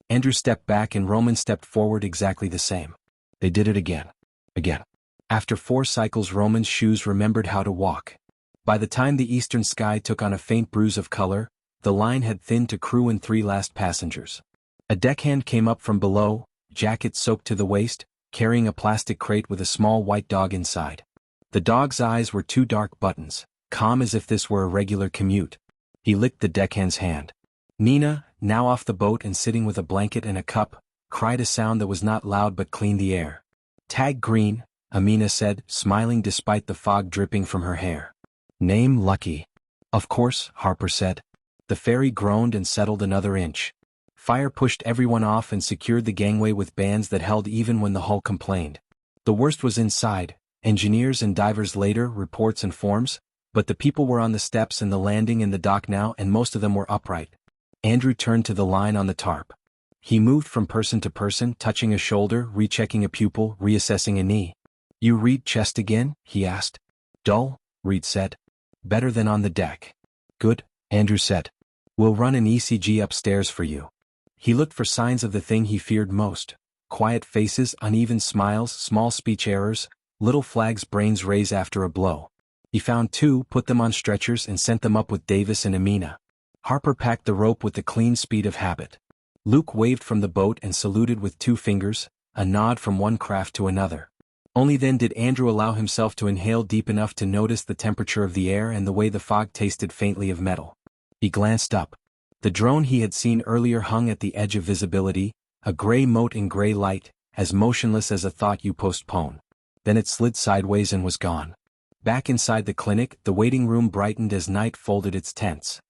Speaker 1: Andrew stepped back and Roman stepped forward exactly the same. They did it again. Again. After 4 cycles Roman's shoes remembered how to walk. By the time the eastern sky took on a faint bruise of color, the line had thinned to crew and 3 last passengers. A deckhand came up from below, jacket soaked to the waist, carrying a plastic crate with a small white dog inside. The dog's eyes were 2 dark buttons, calm as if this were a regular commute. He licked the deckhand's hand. Nina, now off the boat and sitting with a blanket and a cup, cried a sound that was not loud but cleaned the air. "Tag green," Amina said, smiling despite the fog dripping from her hair. "Name Lucky." "Of course," Harper said. The ferry groaned and settled another inch. Fire pushed everyone off and secured the gangway with bands that held even when the hull complained. The worst was inside, engineers and divers later, reports and forms, but the people were on the steps and the landing and the dock now and most of them were upright. Andrew turned to the line on the tarp. He moved from person to person, touching a shoulder, rechecking a pupil, reassessing a knee. "You read chest again?" he asked. "Dull," Reed said. "Better than on the deck." "Good," Andrew said. "We'll run an ECG upstairs for you." He looked for signs of the thing he feared most. Quiet faces, uneven smiles, small speech errors, little flags brains raise after a blow. He found 2, put them on stretchers and sent them up with Davis and Amina. Harper packed the rope with the clean speed of habit. Luke waved from the boat and saluted with 2 fingers, a nod from one craft to another. Only then did Andrew allow himself to inhale deep enough to notice the temperature of the air and the way the fog tasted faintly of metal. He glanced up. The drone he had seen earlier hung at the edge of visibility, a gray mote in gray light, as motionless as a thought you postpone. Then it slid sideways and was gone. Back inside the clinic, the waiting room brightened as night folded its tents.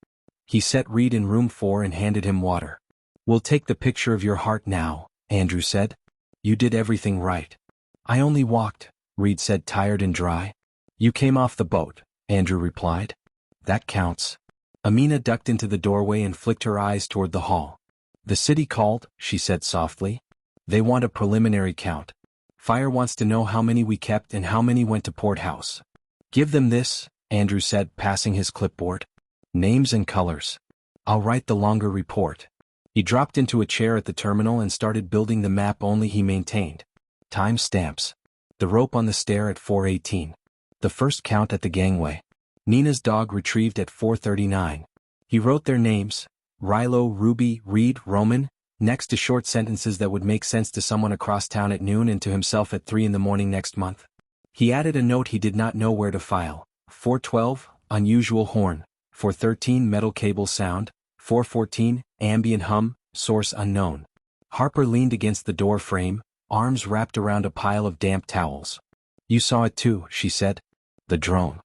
Speaker 1: He set Reed in room 4 and handed him water. "We'll take the picture of your heart now," Andrew said. "You did everything right." "I only walked," Reed said, tired and dry. "You came off the boat," Andrew replied. "That counts." Amina ducked into the doorway and flicked her eyes toward the hall. "The city called," she said softly. "They want a preliminary count. Fire wants to know how many we kept and how many went to Port House." "Give them this," Andrew said, passing his clipboard. "Names and colors. I'll write the longer report." He dropped into a chair at the terminal and started building the map only he maintained. Time stamps. The rope on the stair at 4:18. The first count at the gangway. Nina's dog retrieved at 4:39. He wrote their names, Rilo, Ruby, Reed, Roman, next to short sentences that would make sense to someone across town at noon and to himself at 3 in the morning next month. He added a note he did not know where to file. 4:12, unusual horn. 4:13, metal cable sound. 4:14, ambient hum, source unknown. Harper leaned against the door frame, arms wrapped around a pile of damp towels. "You saw it too," she said. "The drone."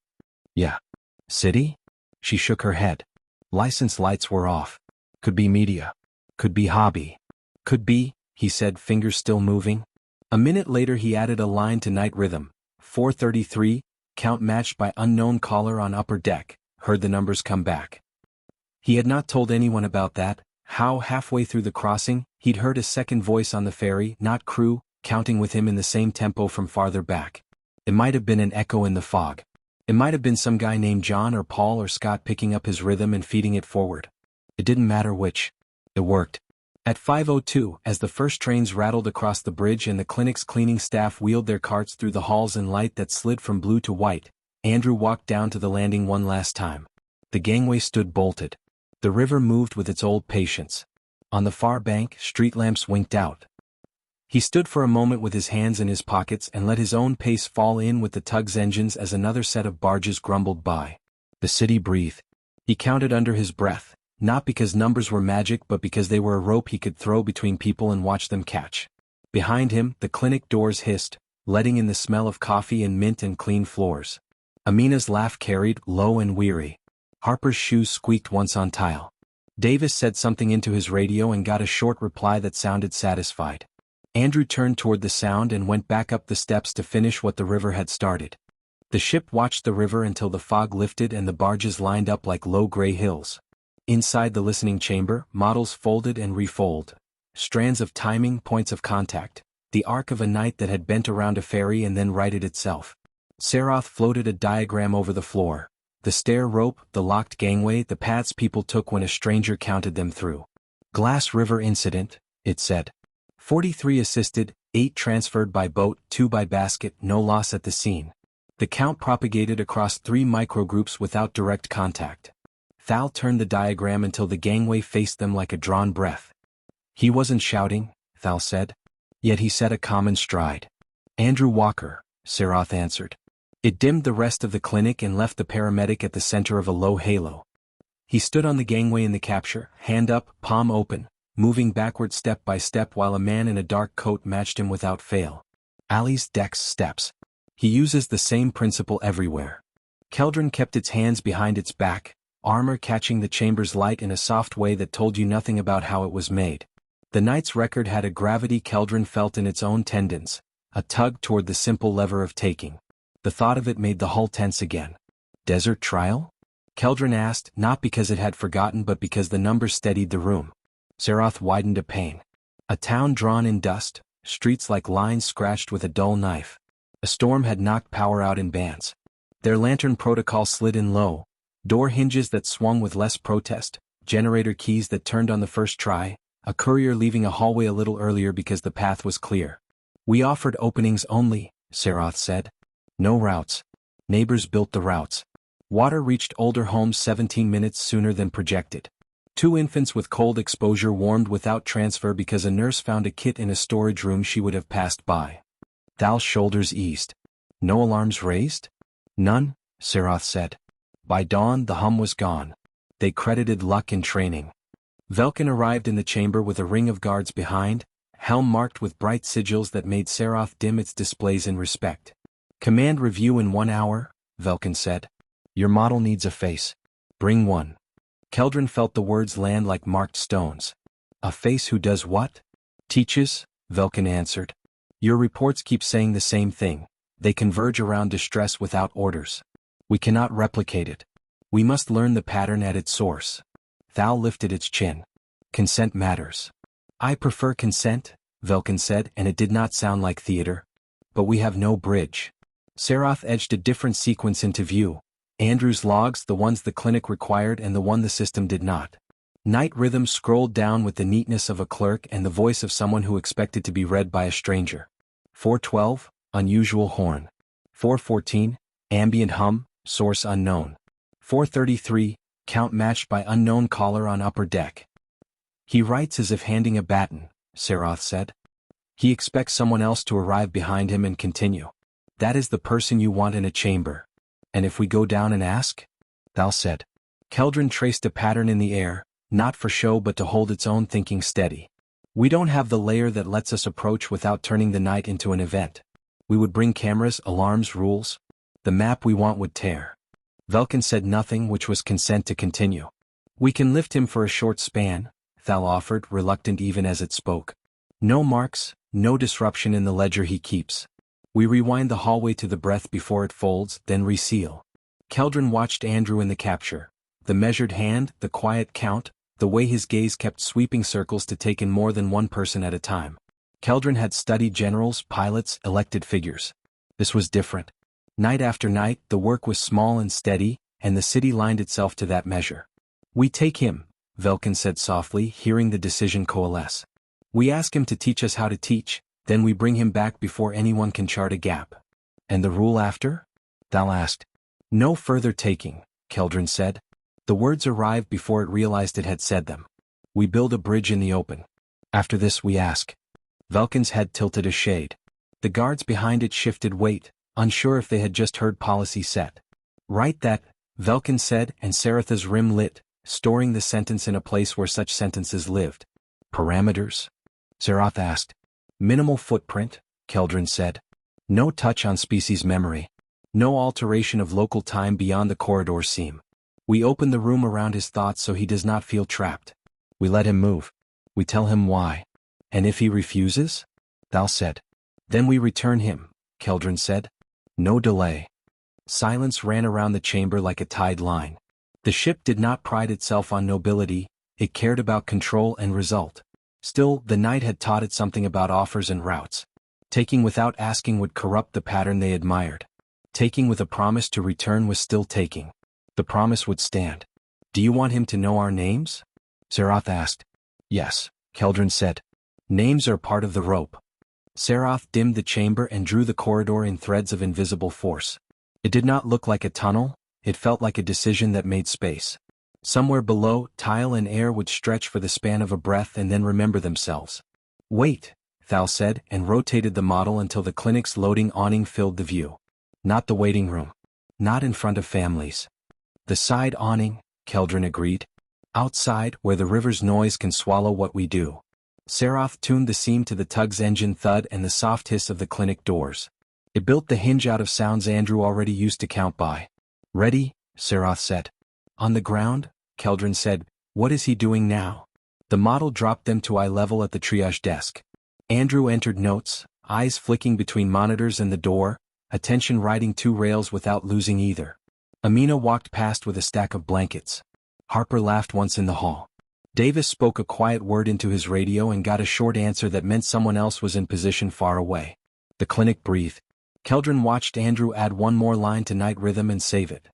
Speaker 1: "Yeah." "City?" She shook her head. License lights were off. "Could be media. Could be hobby." "Could be," he said, fingers still moving. A minute later he added a line to night rhythm. 4:33, count matched by unknown caller on upper deck, heard the numbers come back. He had not told anyone about that, how halfway through the crossing, he'd heard a second voice on the ferry, not crew, counting with him in the same tempo from farther back. It might have been an echo in the fog. It might have been some guy named John or Paul or Scott picking up his rhythm and feeding it forward. It didn't matter which. It worked. At 5:02, as the first trains rattled across the bridge and the clinic's cleaning staff wheeled their carts through the halls in light that slid from blue to white, Andrew walked down to the landing one last time. The gangway stood bolted. The river moved with its old patience. On the far bank, street lamps winked out. He stood for a moment with his hands in his pockets and let his own pace fall in with the tug's engines as another set of barges grumbled by. The city breathed. He counted under his breath, Not because numbers were magic but because they were a rope he could throw between people and watch them catch. Behind him, the clinic doors hissed, letting in the smell of coffee and mint and clean floors. Amina's laugh carried, low and weary. Harper's shoes squeaked once on tile. Davis said something into his radio and got a short reply that sounded satisfied. Andrew turned toward the sound and went back up the steps to finish what the river had started. The ship watched the river until the fog lifted and the barges lined up like low gray hills. Inside the listening chamber, models folded and refold. Strands of timing, points of contact. The arc of a night that had bent around a ferry and then righted itself. Seroth floated a diagram over the floor. The stair rope, the locked gangway, the paths people took when a stranger counted them through. Glass River Incident, it said. 43 assisted, 8 transferred by boat, 2 by basket, no loss at the scene. The count propagated across 3 microgroups without direct contact. Thal turned the diagram until the gangway faced them like a drawn breath. He wasn't shouting, Thal said. Yet he set a common stride. Andrew Walker, Seroth answered. It dimmed the rest of the clinic and left the paramedic at the center of a low halo. He stood on the gangway in the capture, hand up, palm open, moving backward step by step while a man in a dark coat matched him without fail. Ali's Dex steps. He uses the same principle everywhere. Keldron kept its hands behind its back, armor catching the chamber's light in a soft way that told you nothing about how it was made. The night's record had a gravity Keldron felt in its own tendons, a tug toward the simple lever of taking. The thought of it made the hull tense again. Desert trial? Keldron asked, not because it had forgotten but because the numbers steadied the room. Seroth widened a pane. A town drawn in dust, streets like lines scratched with a dull knife. A storm had knocked power out in bands. Their lantern protocol slid in low, door hinges that swung with less protest, generator keys that turned on the first try, a courier leaving a hallway a little earlier because the path was clear. We offered openings only, Seroth said. No routes. Neighbors built the routes. Water reached older homes 17 minutes sooner than projected. 2 infants with cold exposure warmed without transfer because a nurse found a kit in a storage room she would have passed by. Thal's shoulders eased. No alarms raised? None, Seroth said. By dawn the hum was gone. They credited luck in training. Velkin arrived in the chamber with a ring of guards behind, helm marked with bright sigils that made Seroth dim its displays in respect. Command review in 1 hour, Velkin said. Your model needs a face. Bring one. Keldron felt the words land like marked stones. A face who does what? Teaches, Velkin answered. Your reports keep saying the same thing. They converge around distress without orders. We cannot replicate it. We must learn the pattern at its source. Thal lifted its chin. Consent matters. I prefer consent, Velkin said, and it did not sound like theater. But we have no bridge. Seroth edged a different sequence into view. Andrew's logs, the ones the clinic required and the one the system did not. Night rhythm scrolled down with the neatness of a clerk and the voice of someone who expected to be read by a stranger. 412, unusual horn. 414, ambient hum, source unknown. 433, count matched by unknown caller on upper deck. He writes as if handing a baton, Seroth said. He expects someone else to arrive behind him and continue. That is the person you want in a chamber. And if we go down and ask? Thal said. Keldron traced a pattern in the air, not for show but to hold its own thinking steady. We don't have the layer that lets us approach without turning the night into an event. We would bring cameras, alarms, rules. The map we want would tear. Velkin said nothing, which was consent to continue. We can lift him for a short span, Thal offered, reluctant even as it spoke. No marks, no disruption in the ledger he keeps. We rewind the hallway to the breath before it folds, then reseal. Keldron watched Andrew in the capture. The measured hand, the quiet count, the way his gaze kept sweeping circles to take in more than one person at a time. Keldron had studied generals, pilots, elected figures. This was different. Night after night, the work was small and steady, and the city lined itself to that measure. We take him, Velkin said softly, hearing the decision coalesce. We ask him to teach us how to teach, then we bring him back before anyone can chart a gap. And the rule after? Thal asked. No further taking, Keldron said. The words arrived before it realized it had said them. We build a bridge in the open. After this we ask. Velkin's head tilted a shade. The guards behind it shifted weight, unsure if they had just heard policy set. Right that, Velkin said, and Saratha's rim lit, storing the sentence in a place where such sentences lived. Parameters? Serath asked. Minimal footprint, Keldrin said. No touch on species memory. No alteration of local time beyond the corridor seam. We open the room around his thoughts so he does not feel trapped. We let him move. We tell him why. And if he refuses? Thal said. Then we return him, Keldrin said. No delay. Silence ran around the chamber like a tide line. The ship did not pride itself on nobility, it cared about control and result. Still, the night had taught it something about offers and routes. Taking without asking would corrupt the pattern they admired. Taking with a promise to return was still taking. The promise would stand. Do you want him to know our names? Serath asked. Yes, Keldrin said. Names are part of the rope. Serath dimmed the chamber and drew the corridor in threads of invisible force. It did not look like a tunnel, it felt like a decision that made space. Somewhere below, tile and air would stretch for the span of a breath and then remember themselves. Wait, Thal said and rotated the model until the clinic's loading awning filled the view. Not the waiting room. Not in front of families. The side awning, Keldrin agreed. Outside, where the river's noise can swallow what we do. Serath tuned the seam to the tug's engine thud and the soft hiss of the clinic doors. It built the hinge out of sounds Andrew already used to count by. Ready? Serath said. On the ground? Keldrin said. What is he doing now? The model dropped them to eye level at the triage desk. Andrew entered notes, eyes flicking between monitors and the door, attention riding two rails without losing either. Amina walked past with a stack of blankets. Harper laughed once in the hall. Davis spoke a quiet word into his radio and got a short answer that meant someone else was in position far away. The clinic breathed. Keldrin watched Andrew add one more line to night rhythm and save it.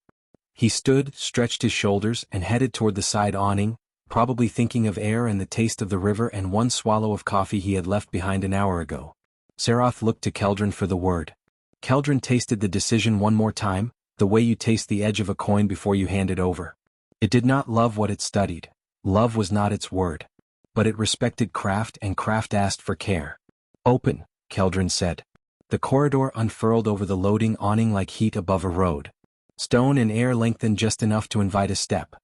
Speaker 1: He stood, stretched his shoulders, and headed toward the side awning, probably thinking of air and the taste of the river and one swallow of coffee he had left behind an hour ago. Serath looked to Keldrin for the word. Keldrin tasted the decision one more time, the way you taste the edge of a coin before you hand it over. It did not love what it studied. Love was not its word. But it respected craft and craft asked for care. Open, Keldrin said. The corridor unfurled over the loading awning like heat above a road. Stone and air lengthened just enough to invite a step.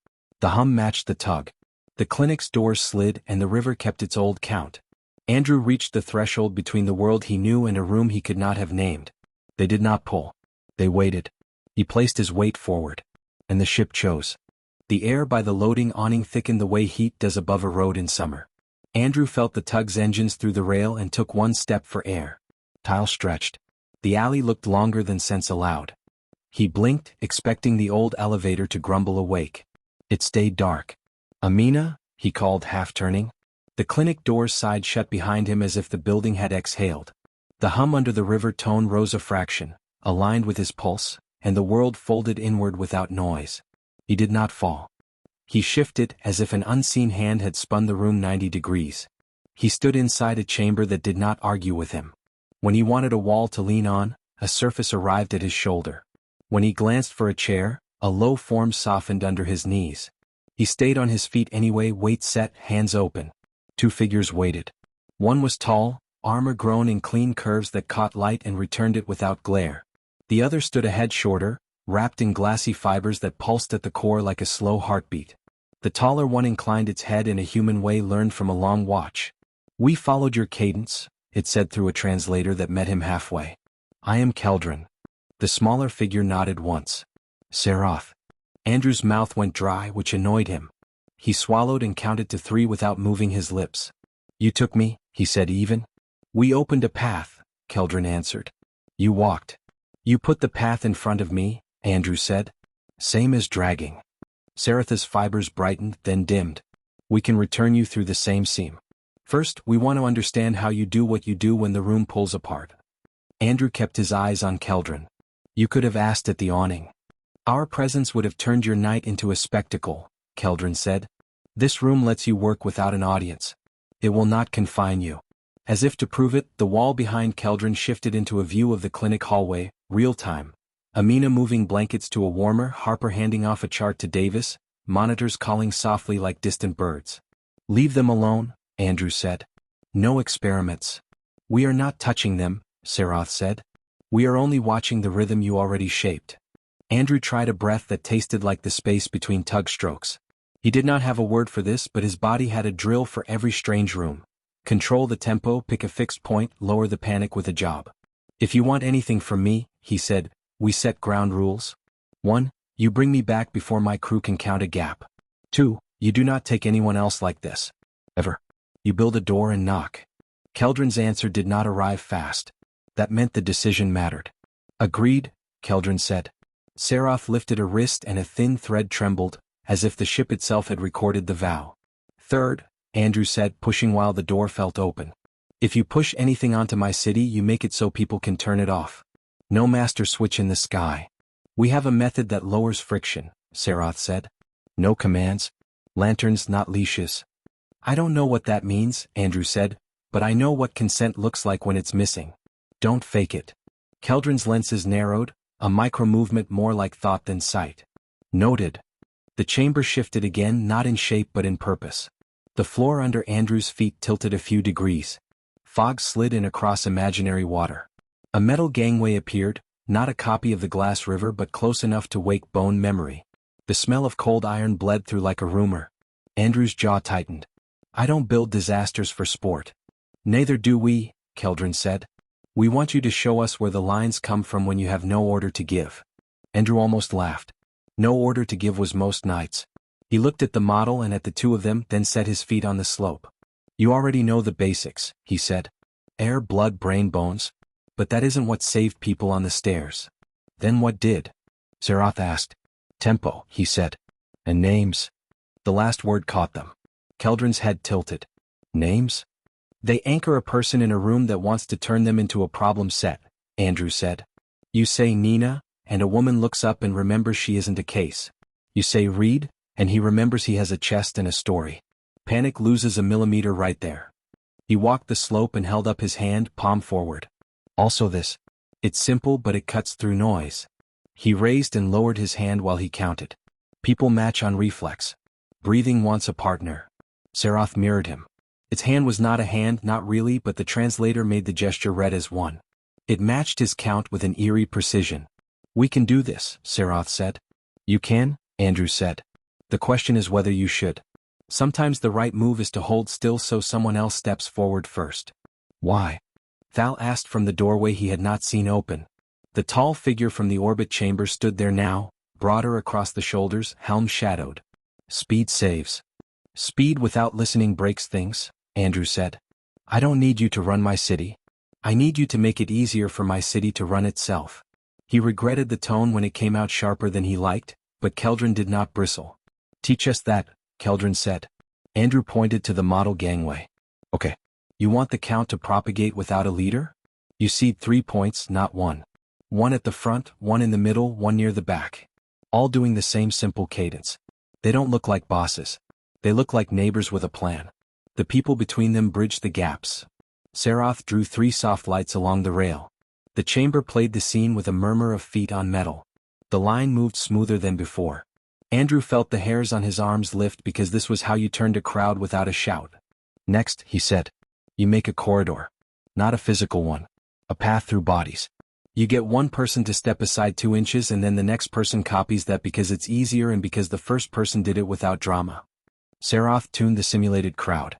Speaker 1: The hum matched the tug. The clinic's doors slid and the river kept its old count. Andrew reached the threshold between the world he knew and a room he could not have named. They did not pull. They waited. He placed his weight forward. And the ship chose. The air by the loading awning thickened the way heat does above a road in summer. Andrew felt the tug's engines through the rail and took one step for air. Tile stretched. The alley looked longer than sense allowed. He blinked, expecting the old elevator to grumble awake. It stayed dark. Amina, he called half-turning. The clinic doors sighed shut behind him as if the building had exhaled. The hum under the river tone rose a fraction, aligned with his pulse, and the world folded inward without noise. He did not fall. He shifted as if an unseen hand had spun the room 90 degrees. He stood inside a chamber that did not argue with him. When he wanted a wall to lean on, a surface arrived at his shoulder. When he glanced for a chair, a low form softened under his knees. He stayed on his feet anyway, weight set, hands open. Two figures waited. One was tall, armor grown in clean curves that caught light and returned it without glare. The other stood a head shorter, wrapped in glassy fibers that pulsed at the core like a slow heartbeat. The taller one inclined its head in a human way learned from a long watch. We followed your cadence, it said through a translator that met him halfway. I am Keldrin. The smaller figure nodded once. Serath. Andrew's mouth went dry, which annoyed him. He swallowed and counted to 3 without moving his lips. You took me, he said even. We opened a path, Keldrin answered. You walked. You put the path in front of me, Andrew said. Same as dragging. Serath's fibers brightened, then dimmed. We can return you through the same seam. First, we want to understand how you do what you do when the room pulls apart. Andrew kept his eyes on Keldrin. You could have asked at the awning. Our presence would have turned your night into a spectacle, Keldrin said. This room lets you work without an audience. It will not confine you. As if to prove it, the wall behind Keldrin shifted into a view of the clinic hallway, real-time. Amina moving blankets to a warmer, Harper handing off a chart to Davis, monitors calling softly like distant birds. Leave them alone, Andrew said. No experiments. We are not touching them, Serath said. We are only watching the rhythm you already shaped. Andrew tried a breath that tasted like the space between tug strokes. He did not have a word for this, but his body had a drill for every strange room. Control the tempo, pick a fixed point, lower the panic with a job. If you want anything from me, he said, we set ground rules. 1. You bring me back before my crew can count a gap. 2. You do not take anyone else like this. Ever. You build a door and knock. Keldron's answer did not arrive fast. That meant the decision mattered. Agreed, Keldron said. Serath lifted a wrist and a thin thread trembled, as if the ship itself had recorded the vow. 3rd, Andrew said, pushing while the door felt open. If you push anything onto my city, you make it so people can turn it off. No master switch in the sky. We have a method that lowers friction, Serath said. No commands. Lanterns, not leashes. I don't know what that means, Andrew said, but I know what consent looks like when it's missing. Don't fake it. Keldron's lenses narrowed, a micro-movement more like thought than sight. Noted. The chamber shifted again, not in shape but in purpose. The floor under Andrew's feet tilted a few degrees. Fog slid in across imaginary water. A metal gangway appeared, not a copy of the glass river but close enough to wake bone memory. The smell of cold iron bled through like a rumor. Andrew's jaw tightened. I don't build disasters for sport. Neither do we, Keldron said. We want you to show us where the lines come from when you have no order to give. Andrew almost laughed. No order to give was most nights. He looked at the model and at the two of them, then set his feet on the slope. You already know the basics, he said. Air, blood, brain, bones. But that isn't what saved people on the stairs. Then what did? Serath asked. Tempo, he said. And names. The last word caught them. Keldron's head tilted. Names? They anchor a person in a room that wants to turn them into a problem set, Andrew said. You say Nina, and a woman looks up and remembers she isn't a case. You say Reed, and he remembers he has a chest and a story. Panic loses a millimeter right there. He walked the slope and held up his hand, palm forward. Also this. It's simple but it cuts through noise. He raised and lowered his hand while he counted. People match on reflex. Breathing wants a partner. Serath mirrored him. Its hand was not a hand, not really, but the translator made the gesture read as one. It matched his count with an eerie precision. We can do this, Serath said. You can, Andrew said. The question is whether you should. Sometimes the right move is to hold still so someone else steps forward first. Why? Thal asked from the doorway he had not seen open. The tall figure from the orbit chamber stood there now, broader across the shoulders, helm shadowed. Speed saves. Speed without listening breaks things, Andrew said. I don't need you to run my city. I need you to make it easier for my city to run itself. He regretted the tone when it came out sharper than he liked, but Keldron did not bristle. Teach us that, Keldron said. Andrew pointed to the model gangway. Okay. You want the count to propagate without a leader? You seed 3 points, not one. One at the front, one in the middle, one near the back. All doing the same simple cadence. They don't look like bosses. They look like neighbors with a plan. The people between them bridge the gaps. Serath drew 3 soft lights along the rail. The chamber played the scene with a murmur of feet on metal. The line moved smoother than before. Andrew felt the hairs on his arms lift because this was how you turned a crowd without a shout. Next, he said. You make a corridor. Not a physical one. A path through bodies. You get one person to step aside 2 inches and then the next person copies that because it's easier and because the first person did it without drama. Serath tuned the simulated crowd.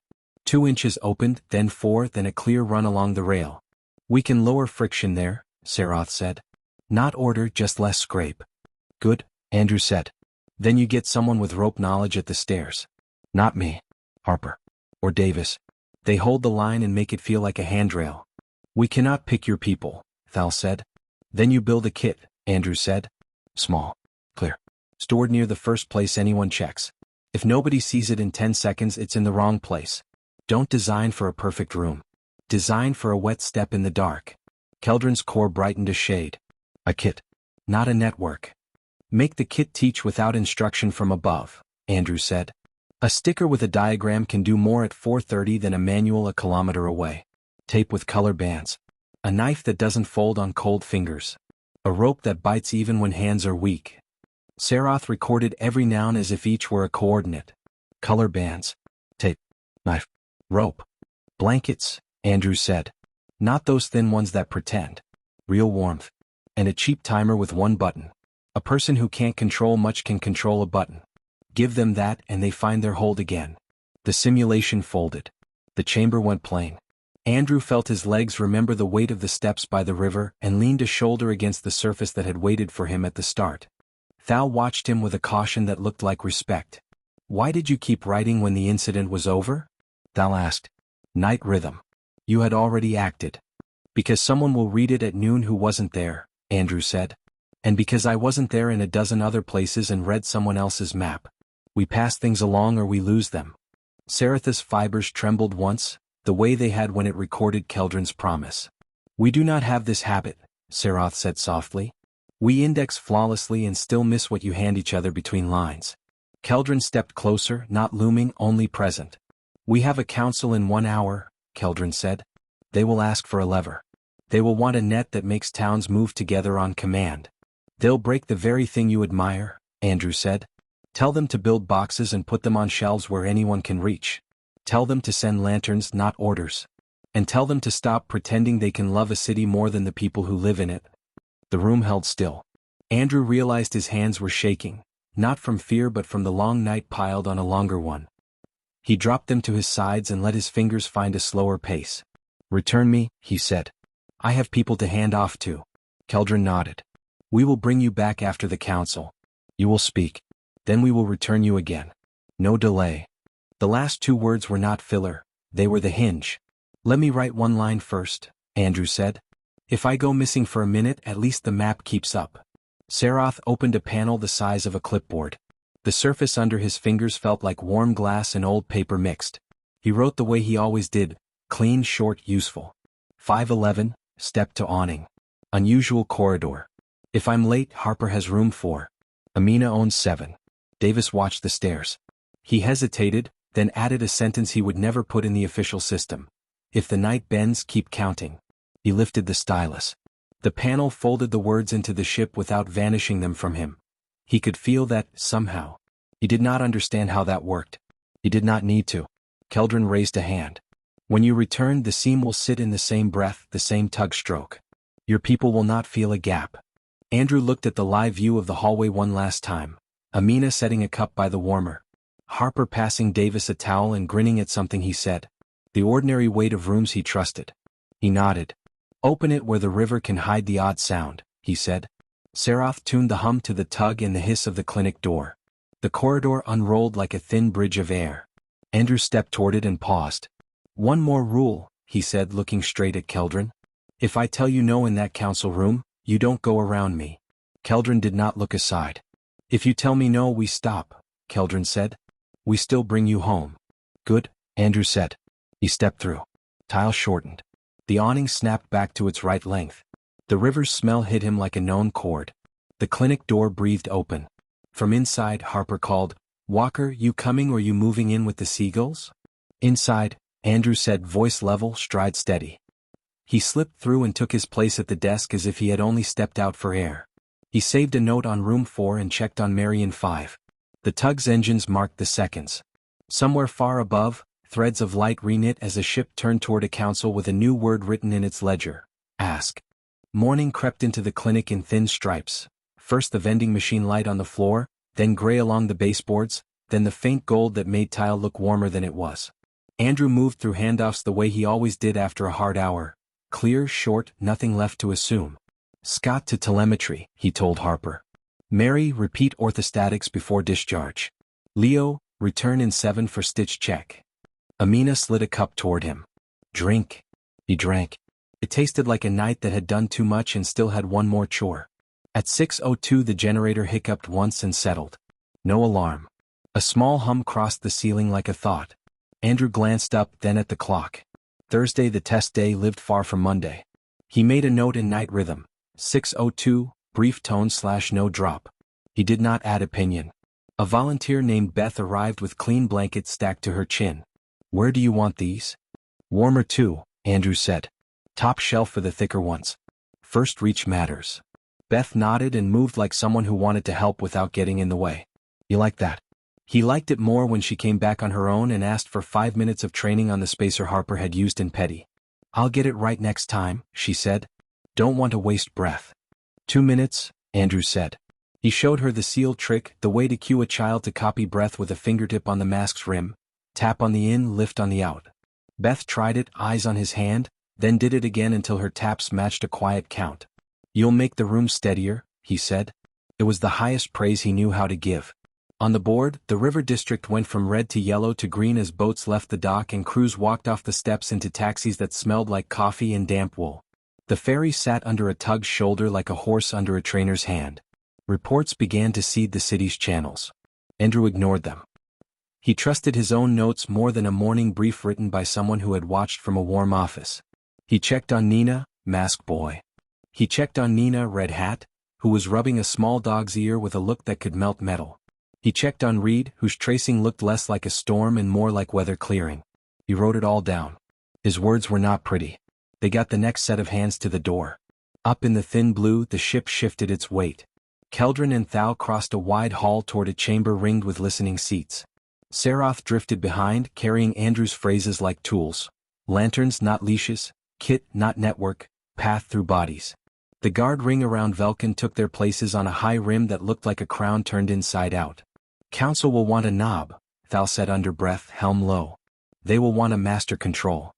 Speaker 1: 2 inches opened, then 4, then a clear run along the rail. We can lower friction there, Serath said. Not order, just less scrape. Good, Andrew said. Then you get someone with rope knowledge at the stairs. Not me. Harper. Or Davis. They hold the line and make it feel like a handrail. We cannot pick your people, Thal said. Then you build a kit, Andrew said. Small. Clear. Stored near the first place anyone checks. If nobody sees it in 10 seconds, it's in the wrong place. Don't design for a perfect room. Design for a wet step in the dark. Keldron's core brightened a shade. A kit. Not a network. Make the kit teach without instruction from above, Andrew said. A sticker with a diagram can do more at 4:30 than a manual a kilometer away. Tape with color bands. A knife that doesn't fold on cold fingers. A rope that bites even when hands are weak. Serath recorded every noun as if each were a coordinate. Color bands. Tape. Knife. Rope. Blankets, Andrew said. Not those thin ones that pretend. Real warmth. And a cheap timer with one button. A person who can't control much can control a button. Give them that and they find their hold again. The simulation folded. The chamber went plain. Andrew felt his legs remember the weight of the steps by the river and leaned a shoulder against the surface that had waited for him at the start. Thal watched him with a caution that looked like respect. Why did you keep writing when the incident was over? Thal asked. Night rhythm. You had already acted. Because someone will read it at noon who wasn't there, Andrew said. And because I wasn't there in a dozen other places and read someone else's map. We pass things along or we lose them. Saratha's fibers trembled once, the way they had when it recorded Keldron's promise. We do not have this habit, Sarath said softly. We index flawlessly and still miss what you hand each other between lines. Keldron stepped closer, not looming, only present. We have a council in 1 hour, Keldron said. They will ask for a lever. They will want a net that makes towns move together on command. They'll break the very thing you admire, Andrew said. Tell them to build boxes and put them on shelves where anyone can reach. Tell them to send lanterns, not orders. And tell them to stop pretending they can love a city more than the people who live in it. The room held still. Andrew realized his hands were shaking, not from fear but from the long night piled on a longer one. He dropped them to his sides and let his fingers find a slower pace. Return me, he said. I have people to hand off to. Keldron nodded. We will bring you back after the council. You will speak. Then we will return you again. No delay. The last 2 words were not filler, they were the hinge. Let me write 1 line first, Andrew said. If I go missing for a minute, at least the map keeps up. Sarath opened a panel the size of a clipboard. The surface under his fingers felt like warm glass and old paper mixed. He wrote the way he always did, clean, short, useful. 511, step to awning. Unusual corridor. If I'm late, Harper has room 4. Amina owns 7. Davis watched the stairs. He hesitated, then added a sentence he would never put in the official system. If the night bends, keep counting. He lifted the stylus. The panel folded the words into the ship without vanishing them from him. He could feel that, somehow. He did not understand how that worked. He did not need to. Keldron raised a hand. When you return, the seam will sit in the same breath, the same tug stroke. Your people will not feel a gap. Andrew looked at the live view of the hallway one last time. Amina setting a cup by the warmer. Harper passing Davis a towel and grinning at something he said. The ordinary weight of rooms he trusted. He nodded. Open it where the river can hide the odd sound, he said. Sarath tuned the hum to the tug and the hiss of the clinic door. The corridor unrolled like a thin bridge of air. Andrew stepped toward it and paused. One more rule, he said, looking straight at Keldron. If I tell you no in that council room, you don't go around me. Keldron did not look aside. If you tell me no, we stop, Keldron said. We still bring you home. Good, Andrew said. He stepped through. Tile shortened. The awning snapped back to its right length. The river's smell hit him like a known chord. The clinic door breathed open. From inside, Harper called, Walker, you coming or you moving in with the seagulls? Inside, Andrew said, voice level, stride steady. He slipped through and took his place at the desk as if he had only stepped out for air. He saved a note on room 4 and checked on Marion 5. The tug's engines marked the seconds. Somewhere far above, threads of light reknit as the ship turned toward a council with a new word written in its ledger. Ask. Morning crept into the clinic in thin stripes. First the vending machine light on the floor, then gray along the baseboards, then the faint gold that made Tile look warmer than it was. Andrew moved through handoffs the way he always did after a hard hour. Clear, short, nothing left to assume. Scott to telemetry, he told Harper. Mary, repeat orthostatics before discharge. Leo, return in 7 for stitch check. Amina slid a cup toward him. Drink. He drank. It tasted like a night that had done too much and still had one more chore. At 6:02 the generator hiccuped once and settled. No alarm. A small hum crossed the ceiling like a thought. Andrew glanced up, then at the clock. Thursday, the test day, lived far from Monday. He made a note in night rhythm. 6:02, brief tone/no drop. He did not add opinion. A volunteer named Beth arrived with clean blankets stacked to her chin. Where do you want these? Warmer too, Andrew said. Top shelf for the thicker ones. First reach matters. Beth nodded and moved like someone who wanted to help without getting in the way. You like that? He liked it more when she came back on her own and asked for 5 minutes of training on the spacer Harper had used in Petty. I'll get it right next time, she said. Don't want to waste breath. 2 minutes, Andrew said. He showed her the seal trick, the way to cue a child to copy breath with a fingertip on the mask's rim, tap on the in, lift on the out. Beth tried it, eyes on his hand, then did it again until her taps matched a quiet count. "You'll make the room steadier," he said. It was the highest praise he knew how to give. On the board, the river district went from red to yellow to green as boats left the dock and crews walked off the steps into taxis that smelled like coffee and damp wool. The ferry sat under a tug's shoulder like a horse under a trainer's hand. Reports began to seed the city's channels. Andrew ignored them. He trusted his own notes more than a morning brief written by someone who had watched from a warm office. He checked on Nina, mask boy. He checked on Nina, red hat, who was rubbing a small dog's ear with a look that could melt metal. He checked on Reed, whose tracing looked less like a storm and more like weather clearing. He wrote it all down. His words were not pretty. They got the next set of hands to the door. Up in the thin blue, the ship shifted its weight. Keldron and Thal crossed a wide hall toward a chamber ringed with listening seats. Sarath drifted behind, carrying Andrew's phrases like tools. Lanterns, not leashes. Kit, not network. Path through bodies. The guard ring around Velkin took their places on a high rim that looked like a crown turned inside out. "Council will want a knob," Thal said under breath, helm low. "They will want a master control.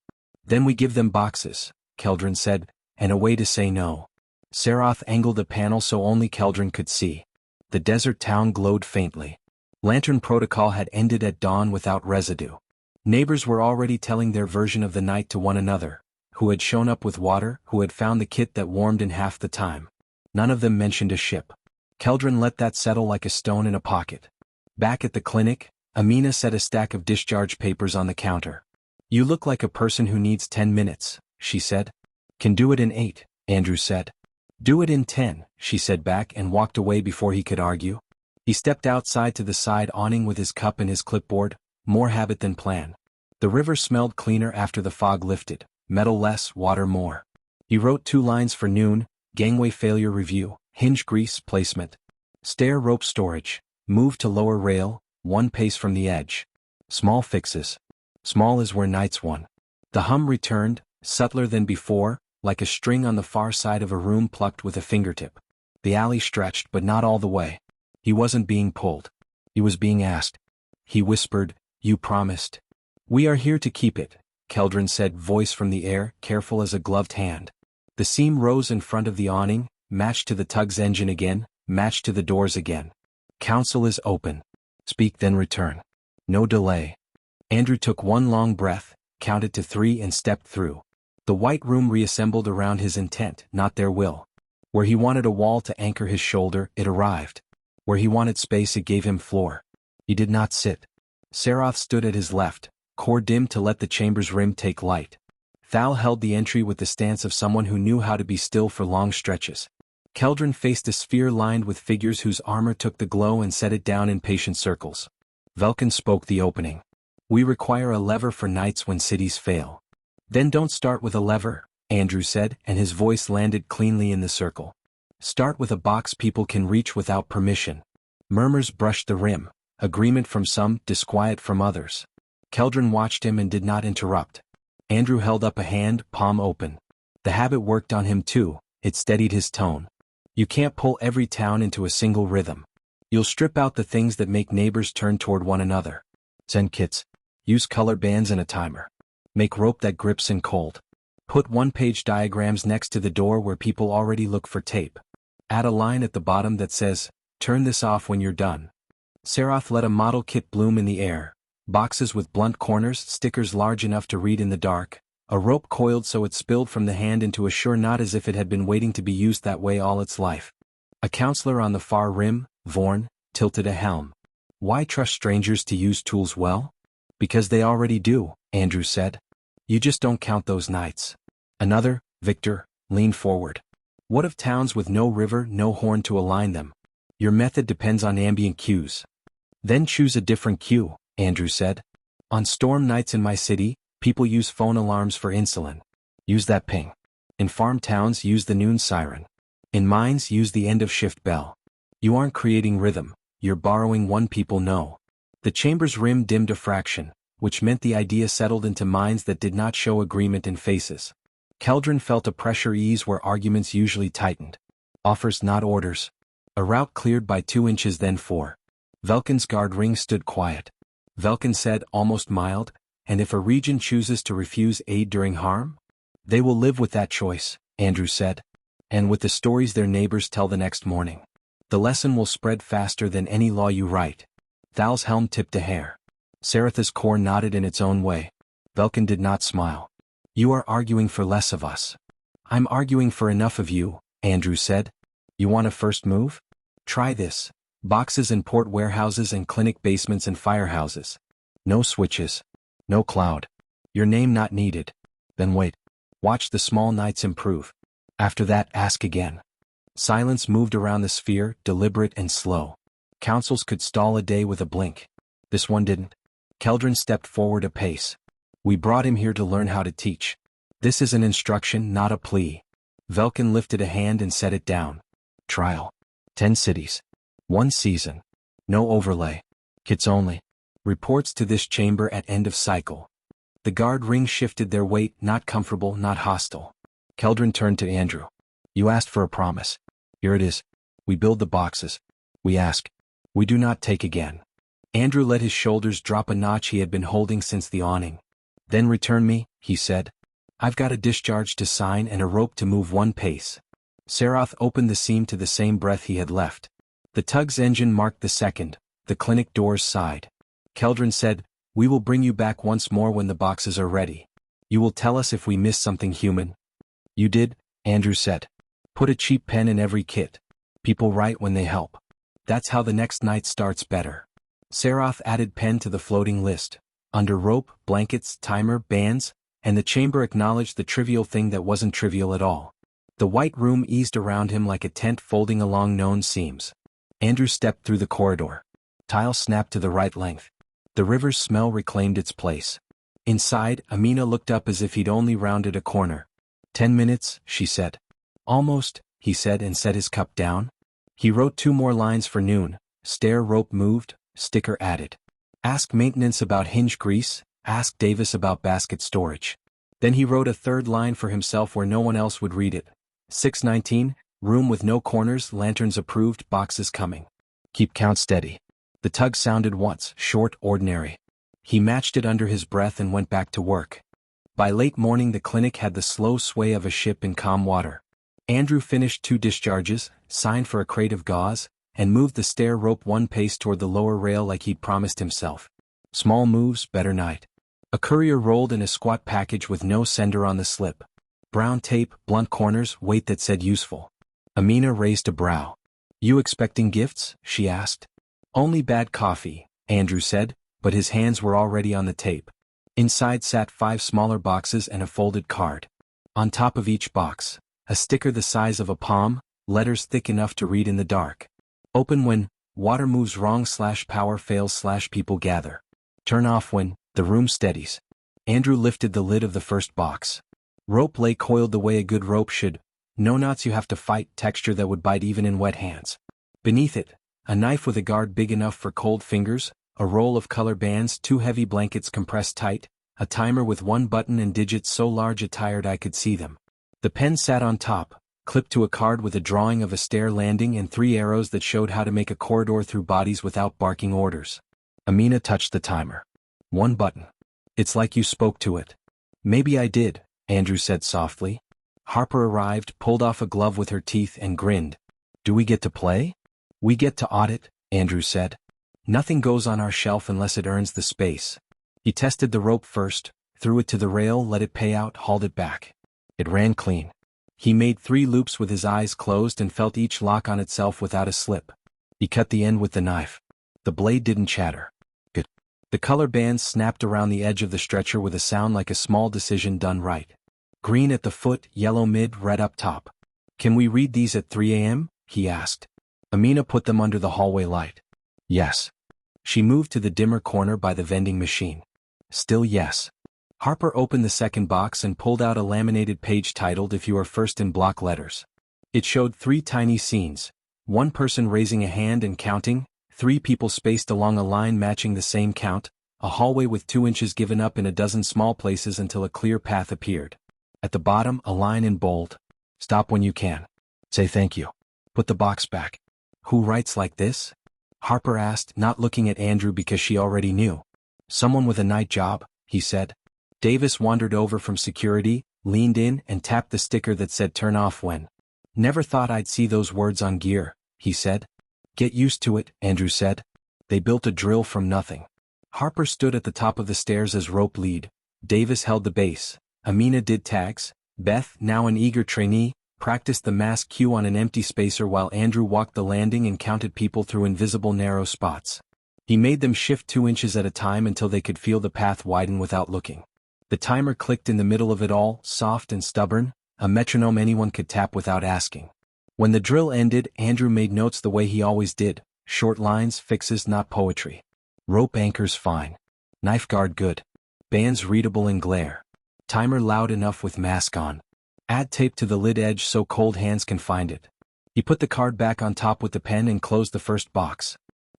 Speaker 1: Then we give them boxes," Keldron said, "and a way to say no." Sarath angled the panel so only Keldron could see. The desert town glowed faintly. Lantern protocol had ended at dawn without residue. Neighbors were already telling their version of the night to one another. Who had shown up with water, who had found the kit that warmed in half the time. None of them mentioned a ship. Keldron let that settle like a stone in a pocket. Back at the clinic, Amina set a stack of discharge papers on the counter. "You look like a person who needs 10 minutes, she said. "Can do it in 8, Andrew said. "Do it in 10, she said back and walked away before he could argue. He stepped outside to the side awning with his cup and his clipboard, more habit than plan. The river smelled cleaner after the fog lifted. Metal less, water more. He wrote 2 lines for noon, gangway failure review, hinge grease placement. Stair rope storage, move to lower rail, 1 pace from the edge. Small fixes. Small is where nights won. The hum returned, subtler than before, like a string on the far side of a room plucked with a fingertip. The alley stretched but not all the way. He wasn't being pulled. He was being asked. He whispered, "You promised." "We are here to keep it," Keldron said, voice from the air, careful as a gloved hand. The seam rose in front of the awning, matched to the tug's engine again, matched to the doors again. "Council is open. Speak then return. No delay." Andrew took one long breath, counted to 3 and stepped through. The white room reassembled around his intent, not their will. Where he wanted a wall to anchor his shoulder, it arrived. Where he wanted space, it gave him floor. He did not sit. Sarath stood at his left, core dim to let the chamber's rim take light. Thal held the entry with the stance of someone who knew how to be still for long stretches. Keldron faced a sphere lined with figures whose armor took the glow and set it down in patient circles. Velkin spoke the opening. "We require a lever for nights when cities fail." "Then don't start with a lever," Andrew said, and his voice landed cleanly in the circle. "Start with a box people can reach without permission." Murmurs brushed the rim, agreement from some, disquiet from others. Keldron watched him and did not interrupt. Andrew held up a hand, palm open. The habit worked on him too, it steadied his tone. "You can't pull every town into a single rhythm. You'll strip out the things that make neighbors turn toward one another. Send kits. Use color bands and a timer. Make rope that grips in cold. Put 1-page diagrams next to the door where people already look for tape. Add a line at the bottom that says, 'Turn this off when you're done.'" Sarath let a model kit bloom in the air. Boxes with blunt corners, stickers large enough to read in the dark, a rope coiled so it spilled from the hand into a sure knot as if it had been waiting to be used that way all its life. A counselor on the far rim, Vorn, tilted a helm. "Why trust strangers to use tools well?" "Because they already do," Andrew said. "You just don't count those nights." Another, Victor, leaned forward. "What of towns with no river, no horn to align them? Your method depends on ambient cues." "Then choose a different cue," Andrew said. "On storm nights in my city, people use phone alarms for insulin. Use that ping. In farm towns, use the noon siren. In mines, use the end-of-shift bell. You aren't creating rhythm, you're borrowing one people know." The chamber's rim dimmed a fraction, which meant the idea settled into minds that did not show agreement in faces. Keldron felt a pressure ease where arguments usually tightened. "Offers not orders." A route cleared by 2 inches, then 4. Velkin's guard ring stood quiet. Velkin said, almost mild, and if a region chooses to refuse aid during harm? They will live with that choice, Andrew said. And with the stories their neighbors tell the next morning. The lesson will spread faster than any law you write. Thal's helm tipped a hair. Saratha's core nodded in its own way. Velkin did not smile. You are arguing for less of us. I'm arguing for enough of you, Andrew said. You want a first move? Try this. Boxes in port warehouses and clinic basements and firehouses. No switches. No cloud. Your name not needed. Then wait. Watch the small nights improve. After that, ask again. Silence moved around the sphere, deliberate and slow. Councils could stall a day with a blink. This one didn't. Keldrin stepped forward a pace. We brought him here to learn how to teach. This is an instruction, not a plea. Velkin lifted a hand and set it down. Trial. 10 cities. 1 season. No overlay. Kits only. Reports to this chamber at end of cycle. The guard ring shifted their weight, not comfortable, not hostile. Keldrin turned to Andrew. You asked for a promise. Here it is. We build the boxes. We ask. We do not take again. Andrew let his shoulders drop a notch he had been holding since the awning. Then return me, he said. I've got a discharge to sign and a rope to move 1 pace. Sarath opened the seam to the same breath he had left. The tug's engine marked the second. The clinic doors sighed. Keldrin said, We will bring you back once more when the boxes are ready. You will tell us if we miss something human. You did, Andrew said. Put a cheap pen in every kit. People write when they help. That's how the next night starts better. Sarath added pen to the floating list. Under rope, blankets, timer, bands, and the chamber acknowledged the trivial thing that wasn't trivial at all. The white room eased around him like a tent folding along known seams. Andrew stepped through the corridor. Tile snapped to the right length. The river's smell reclaimed its place. Inside, Amina looked up as if he'd only rounded a corner. 10 minutes, she said. Almost, he said and set his cup down. He wrote 2 more lines for noon. Stair rope moved, sticker added. Ask maintenance about hinge grease, ask Davis about basket storage. Then he wrote a 3rd line for himself where no one else would read it. 619, room with no corners, lanterns approved, boxes coming. Keep count steady. The tug sounded once, short, ordinary. He matched it under his breath and went back to work. By late morning the clinic had the slow sway of a ship in calm water. Andrew finished 2 discharges, signed for a crate of gauze, and moved the stair rope 1 pace toward the lower rail like he'd promised himself. Small moves, better night. A courier rolled in a squat package with no sender on the slip. Brown tape, blunt corners, weight that said useful. Amina raised a brow. You expecting gifts? She asked. Only bad coffee, Andrew said, but his hands were already on the tape. Inside sat 5 smaller boxes and a folded card. On top of each box, a sticker the size of a palm, letters thick enough to read in the dark. Open when water moves wrong / power fails / people gather. Turn off when the room steadies. Andrew lifted the lid of the first box. Rope lay coiled the way a good rope should. No knots you have to fight, texture that would bite even in wet hands. Beneath it, a knife with a guard big enough for cold fingers, a roll of color bands, 2 heavy blankets compressed tight, a timer with 1 button and digits so large a tired eye could see them. The pen sat on top, clipped to a card with a drawing of a stair landing and 3 arrows that showed how to make a corridor through bodies without barking orders. Amina touched the timer. 1 button. It's like you spoke to it. Maybe I did, Andrew said softly. Harper arrived, pulled off a glove with her teeth and grinned. Do we get to play? We get to audit, Andrew said. Nothing goes on our shelf unless it earns the space. He tested the rope first, threw it to the rail, let it pay out, hauled it back. It ran clean. He made 3 loops with his eyes closed and felt each lock on itself without a slip. He cut the end with the knife. The blade didn't chatter. Good. The color bands snapped around the edge of the stretcher with a sound like a small decision done right. Green at the foot, yellow mid, red up top. Can we read these at 3 a.m.? He asked. Amina put them under the hallway light. Yes. She moved to the dimmer corner by the vending machine. Still yes. Harper opened the second box and pulled out a laminated page titled If You Are First in block letters. It showed 3 tiny scenes. 1 person raising a hand and counting, 3 people spaced along a line matching the same count, a hallway with 2 inches given up in a dozen small places until a clear path appeared. At the bottom, a line in bold. Stop when you can. Say thank you. Put the box back. Who writes like this? Harper asked, not looking at Andrew because she already knew. Someone with a night job, he said. Davis wandered over from security, leaned in and tapped the sticker that said turn off when. Never thought I'd see those words on gear, he said. Get used to it, Andrew said. They built a drill from nothing. Harper stood at the top of the stairs as rope lead. Davis held the base. Amina did tags. Beth, now an eager trainee, practiced the mass cue on an empty spacer while Andrew walked the landing and counted people through invisible narrow spots. He made them shift 2 inches at a time until they could feel the path widen without looking. The timer clicked in the middle of it all, soft and stubborn, a metronome anyone could tap without asking. When the drill ended, Andrew made notes the way he always did, short lines, fixes, not poetry. Rope anchors fine. Knife guard good. Bands readable in glare. Timer loud enough with mask on. Add tape to the lid edge so cold hands can find it. He put the card back on top with the pen and closed the first box.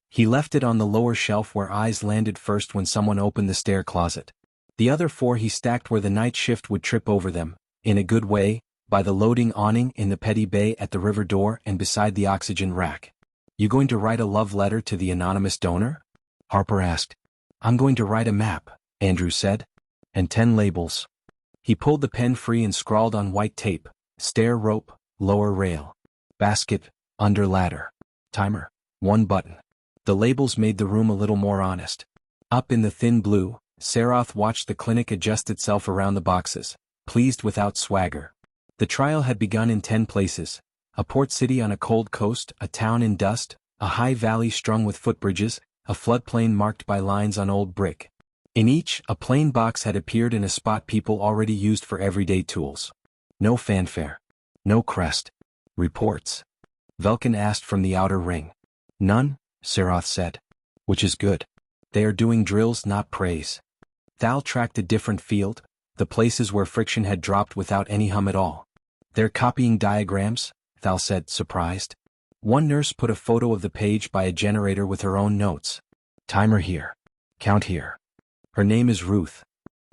Speaker 1: He left it on the lower shelf where eyes landed first when someone opened the stair closet. The other 4 he stacked where the night shift would trip over them, in a good way, by the loading awning in the petty bay at the river door and beside the oxygen rack. You going to write a love letter to the anonymous donor? Harper asked. I'm going to write a map, Andrew said. And 10 labels. He pulled the pen free and scrawled on white tape, stair rope, lower rail. Basket, under ladder. Timer, 1 button. The labels made the room a little more honest. Up in the thin blue, Sarath watched the clinic adjust itself around the boxes, pleased without swagger. The trial had begun in 10 places. A port city on a cold coast, a town in dust, a high valley strung with footbridges, a floodplain marked by lines on old brick. In each, a plain box had appeared in a spot people already used for everyday tools. No fanfare. No crest. Reports. Velkin asked from the outer ring. None, Sarath said. Which is good. They are doing drills, not praise. Thal tracked a different field, the places where friction had dropped without any hum at all. They're copying diagrams, Thal said, surprised. One nurse put a photo of the page by a generator with her own notes. Timer here. Count here. Her name is Ruth.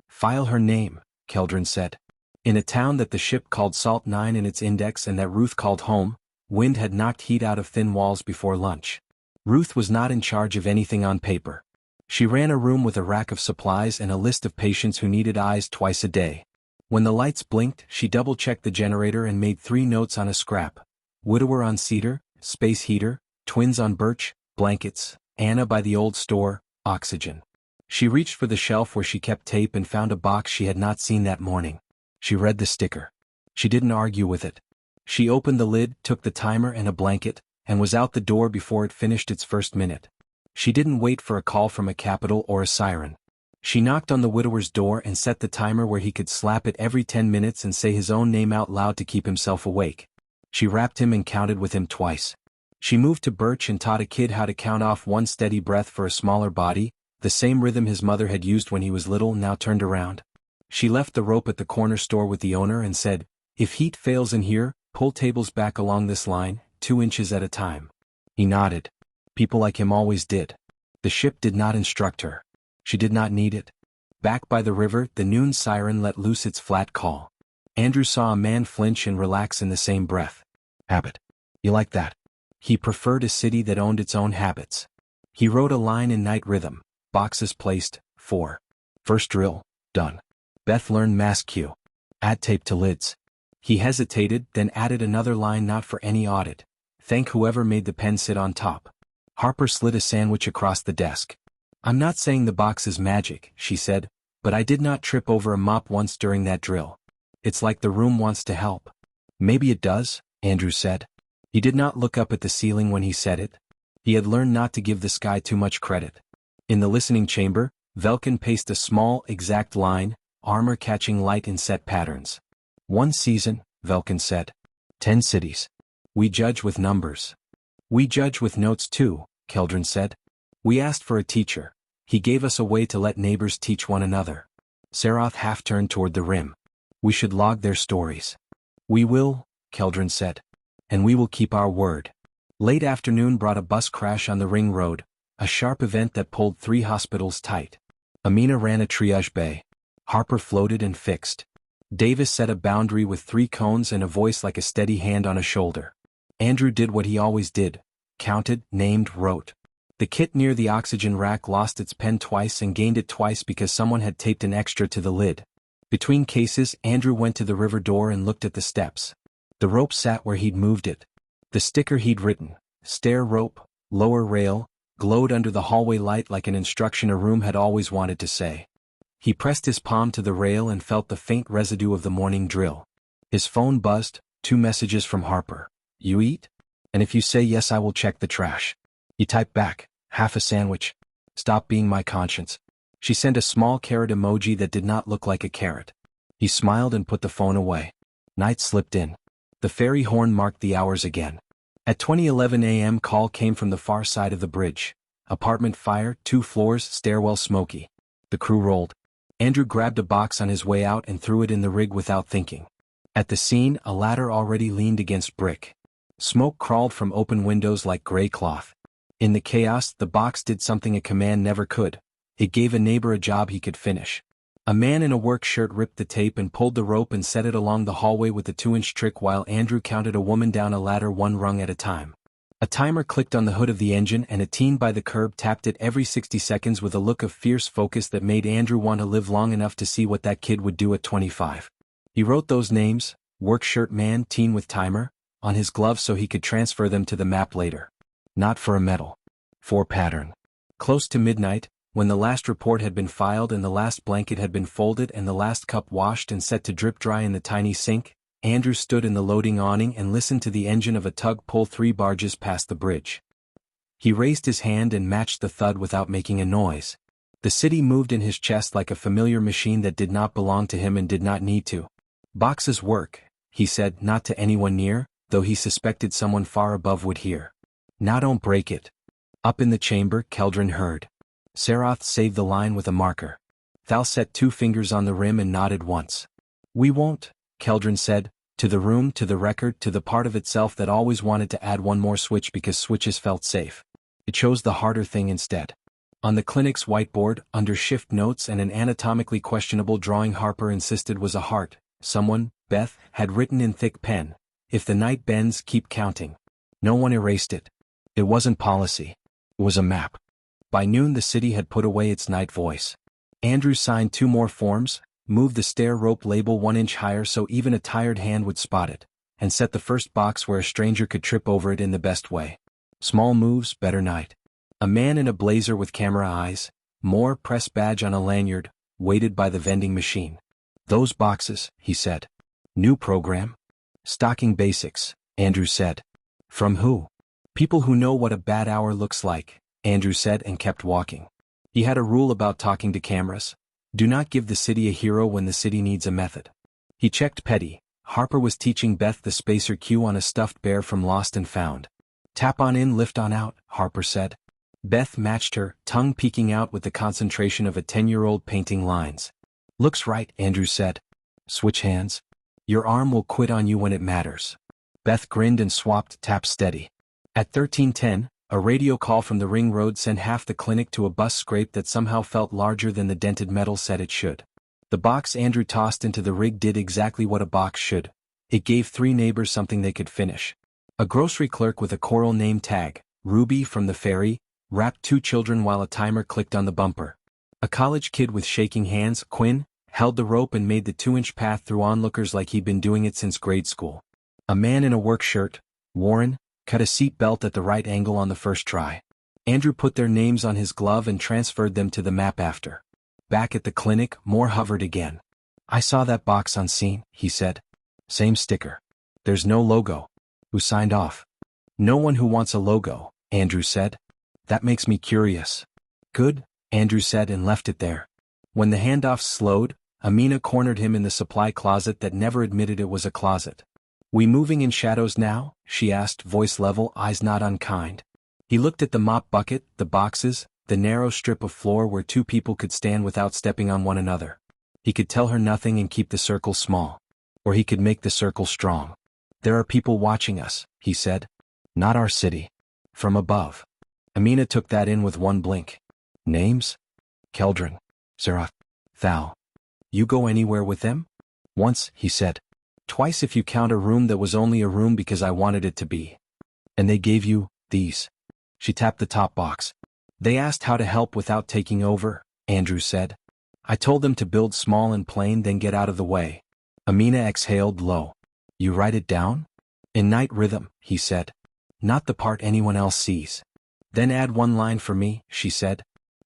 Speaker 1: File her name, Keldron said. In a town that the ship called Salt 9 in its index and that Ruth called home, wind had knocked heat out of thin walls before lunch. Ruth was not in charge of anything on paper. She ran a room with a rack of supplies and a list of patients who needed eyes twice a day. When the lights blinked, she double-checked the generator and made 3 notes on a scrap. Widower on cedar, space heater, twins on birch, blankets, Anna by the old store, oxygen. She reached for the shelf where she kept tape and found a box she had not seen that morning. She read the sticker. She didn't argue with it. She opened the lid, took the timer and a blanket, and was out the door before it finished its first minute. She didn't wait for a call from a capital or a siren. She knocked on the widower's door and set the timer where he could slap it every 10 minutes and say his own name out loud to keep himself awake. She wrapped him and counted with him twice. She moved to Birch and taught a kid how to count off 1 steady breath for a smaller body, the same rhythm his mother had used when he was little now turned around. She left the rope at the corner store with the owner and said, if heat fails in here, pull tables back along this line, 2 inches at a time. He nodded. People like him always did. The ship did not instruct her. She did not need it. Back by the river, the noon siren let loose its flat call. Andrew saw a man flinch and relax in the same breath. Habit. You like that? He preferred a city that owned its own habits. He wrote a line in night rhythm. Boxes placed, 4. First drill, done. Beth learned mass cue. Add tape to lids. He hesitated, then added another line not for any audit. Thank whoever made the pen sit on top. Harper slid a sandwich across the desk. I'm not saying the box is magic, she said, but I did not trip over a mop once during that drill. It's like the room wants to help. Maybe it does, Andrew said. He did not look up at the ceiling when he said it. He had learned not to give the sky too much credit. In the listening chamber, Velkin paced a small, exact line, armor catching light in set patterns. 1 season, Velkin said. 10 cities. We judge with numbers. We judge with notes too, Keldron said. We asked for a teacher. He gave us a way to let neighbors teach one another. Sarath half turned toward the rim. We should log their stories. We will, Keldron said. And we will keep our word. Late afternoon brought a bus crash on the ring road, a sharp event that pulled 3 hospitals tight. Amina ran a triage bay. Harper floated and fixed. Davis set a boundary with 3 cones and a voice like a steady hand on a shoulder. Andrew did what he always did, counted, named, wrote. The kit near the oxygen rack lost its pen twice and gained it twice because someone had taped an extra to the lid. Between cases, Andrew went to the river door and looked at the steps. The rope sat where he'd moved it. The sticker he'd written, stair rope, lower rail, glowed under the hallway light like an instruction a room had always wanted to say. He pressed his palm to the rail and felt the faint residue of the morning drill. His phone buzzed, 2 messages from Harper. You eat? And if you say yes, I will check the trash. He typed back, half a sandwich. Stop being my conscience. She sent a small carrot emoji that did not look like a carrot. He smiled and put the phone away. Night slipped in. The ferry horn marked the hours again. At 20:11 a.m. call came from the far side of the bridge. Apartment fire, 2 floors, stairwell smoky. The crew rolled. Andrew grabbed a box on his way out and threw it in the rig without thinking. At the scene, a ladder already leaned against brick. Smoke crawled from open windows like gray cloth. In the chaos, the box did something a command never could. It gave a neighbor a job he could finish. A man in a work shirt ripped the tape and pulled the rope and set it along the hallway with the 2-inch trick while Andrew counted a woman down a ladder 1 rung at a time. A timer clicked on the hood of the engine and a teen by the curb tapped it every 60 seconds with a look of fierce focus that made Andrew want to live long enough to see what that kid would do at 25. He wrote those names, work shirt man, teen with timer, on his glove so he could transfer them to the map later. Not for a medal. For pattern. Close to midnight, when the last report had been filed and the last blanket had been folded and the last cup washed and set to drip dry in the tiny sink, Andrew stood in the loading awning and listened to the engine of a tug pull 3 barges past the bridge. He raised his hand and matched the thud without making a noise. The city moved in his chest like a familiar machine that did not belong to him and did not need to. Boxes work, he said, not to anyone near, though he suspected someone far above would hear. Now don't break it. Up in the chamber, Keldron heard. Sarath saved the line with a marker. Thal set 2 fingers on the rim and nodded once. We won't, Keldron said, to the room, to the record, to the part of itself that always wanted to add one more switch because switches felt safe. It chose the harder thing instead. On the clinic's whiteboard, under shift notes and an anatomically questionable drawing Harper insisted was a heart, someone, Beth, had written in thick pen, if the night bends, keep counting. No one erased it. It wasn't policy. It was a map. By noon the city had put away its night voice. Andrew signed 2 more forms, moved the stair rope label 1 inch higher so even a tired hand would spot it, and set the first box where a stranger could trip over it in the best way. Small moves, better night. A man in a blazer with camera eyes, more press badge on a lanyard, waited by the vending machine. Those boxes, he said. New program? Stocking basics, Andrew said. From who? People who know what a bad hour looks like, Andrew said and kept walking. He had a rule about talking to cameras. Do not give the city a hero when the city needs a method. He checked petty. Harper was teaching Beth the spacer cue on a stuffed bear from Lost and Found. Tap on in, lift on out, Harper said. Beth matched her, tongue peeking out with the concentration of a 10-year-old painting lines. Looks right, Andrew said. Switch hands. Your arm will quit on you when it matters. Beth grinned and swapped, tap steady. At 13:10, a radio call from the ring road sent half the clinic to a bus scrape that somehow felt larger than the dented metal said it should. The box Andrew tossed into the rig did exactly what a box should. It gave 3 neighbors something they could finish. A grocery clerk with a coral name tag, Ruby from the ferry, wrapped 2 children while a timer clicked on the bumper. A college kid with shaking hands, Quinn, held the rope and made the 2-inch path through onlookers like he'd been doing it since grade school. A man in a work shirt, Warren, cut a seat belt at the right angle on the first try. Andrew put their names on his glove and transferred them to the map after. Back at the clinic, Moore hovered again. I saw that box on scene, he said. Same sticker. There's no logo. Who signed off? No one who wants a logo, Andrew said. That makes me curious. Good, Andrew said and left it there. When the handoffs slowed, Amina cornered him in the supply closet that never admitted it was a closet. We moving in shadows now? She asked, voice level, eyes not unkind. He looked at the mop bucket, the boxes, the narrow strip of floor where 2 people could stand without stepping on one another. He could tell her nothing and keep the circle small. Or he could make the circle strong. There are people watching us, he said. Not our city. From above. Amina took that in with one blink. Names? Keldron. Sarath. Thal. You go anywhere with them? Once, he said. Twice if you count a room that was only a room because I wanted it to be. And they gave you These. She tapped the top box. They asked how to help without taking over, Andrew said. I told them to build small and plain, then get out of the way. Amina exhaled low. You write it down? In night rhythm, he said. Not the part anyone else sees. Then add one line for me, she said.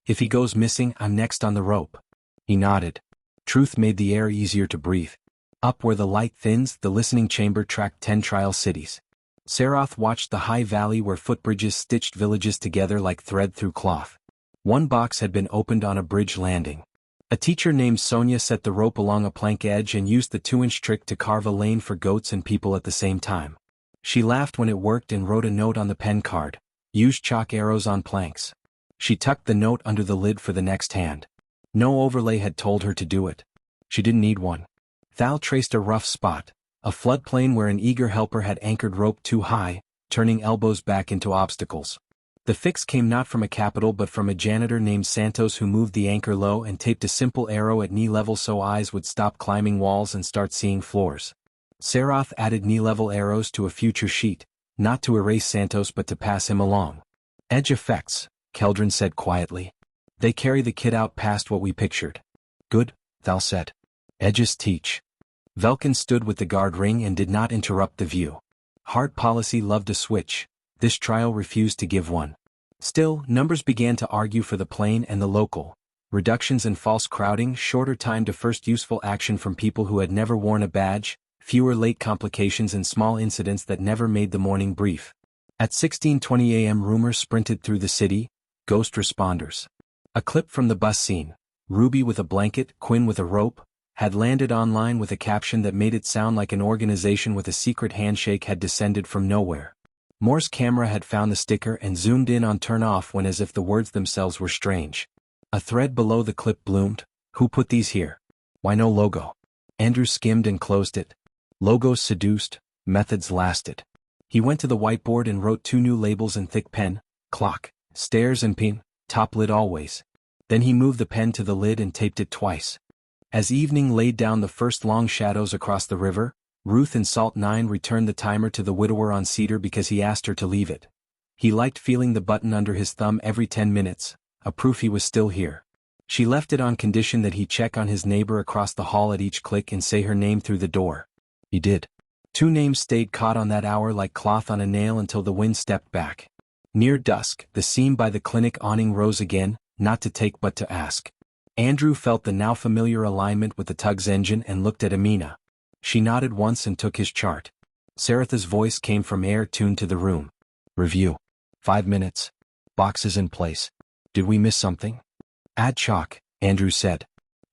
Speaker 1: If he goes missing, I'm next on the rope. He nodded. Truth made the air easier to breathe. Up where the light thins, the listening chamber tracked 10 trial cities. Sarath watched the high valley where footbridges stitched villages together like thread through cloth. One box had been opened on a bridge landing. A teacher named Sonia set the rope along a plank edge and used the 2-inch trick to carve a lane for goats and people at the same time. She laughed when it worked and wrote a note on the pen card. Used chalk arrows on planks. She tucked the note under the lid for the next hand. No overlay had told her to do it. She didn't need one. Thal traced a rough spot, a floodplain where an eager helper had anchored rope too high, turning elbows back into obstacles. The fix came not from a capital but from a janitor named Santos who moved the anchor low and taped a simple arrow at knee level so eyes would stop climbing walls and start seeing floors. Sarath added knee-level arrows to a future sheet, not to erase Santos but to pass him along. Edge effects, Keldron said quietly. They carry the kid out past what we pictured. Good, Thal said. Edges teach. Velkin stood with the guard ring and did not interrupt the view. Hard policy loved a switch. This trial refused to give one. Still, numbers began to argue for the plain and the local. Reductions and false crowding, shorter time to first useful action from people who had never worn a badge, fewer late complications and small incidents that never made the morning brief. At 16:20 a.m. rumors sprinted through the city, ghost responders. A clip from the bus scene. Ruby with a blanket, Quinn with a rope, had landed online with a caption that made it sound like an organization with a secret handshake had descended from nowhere. Moore's camera had found the sticker and zoomed in on turn off when as if the words themselves were strange. A thread below the clip bloomed. Who put these here? Why no logo? Andrew skimmed and closed it. Logos seduced, methods lasted. He went to the whiteboard and wrote 2 new labels in thick pen, clock, stairs and pin, top lid always. Then he moved the pen to the lid and taped it twice. As evening laid down the first long shadows across the river, Ruth in Salt 9 returned the timer to the widower on Cedar because he asked her to leave it. He liked feeling the button under his thumb every 10 minutes, a proof he was still here. She left it on condition that he check on his neighbor across the hall at each click and say her name through the door. He did. 2 names stayed caught on that hour like cloth on a nail until the wind stepped back. Near dusk, the seam by the clinic awning rose again, not to take but to ask. Andrew felt the now familiar alignment with the tug's engine and looked at Amina. She nodded once and took his chart. Saratha's voice came from air tuned to the room. Review. 5 minutes. Boxes in place. Did we miss something? Add chalk, Andrew said.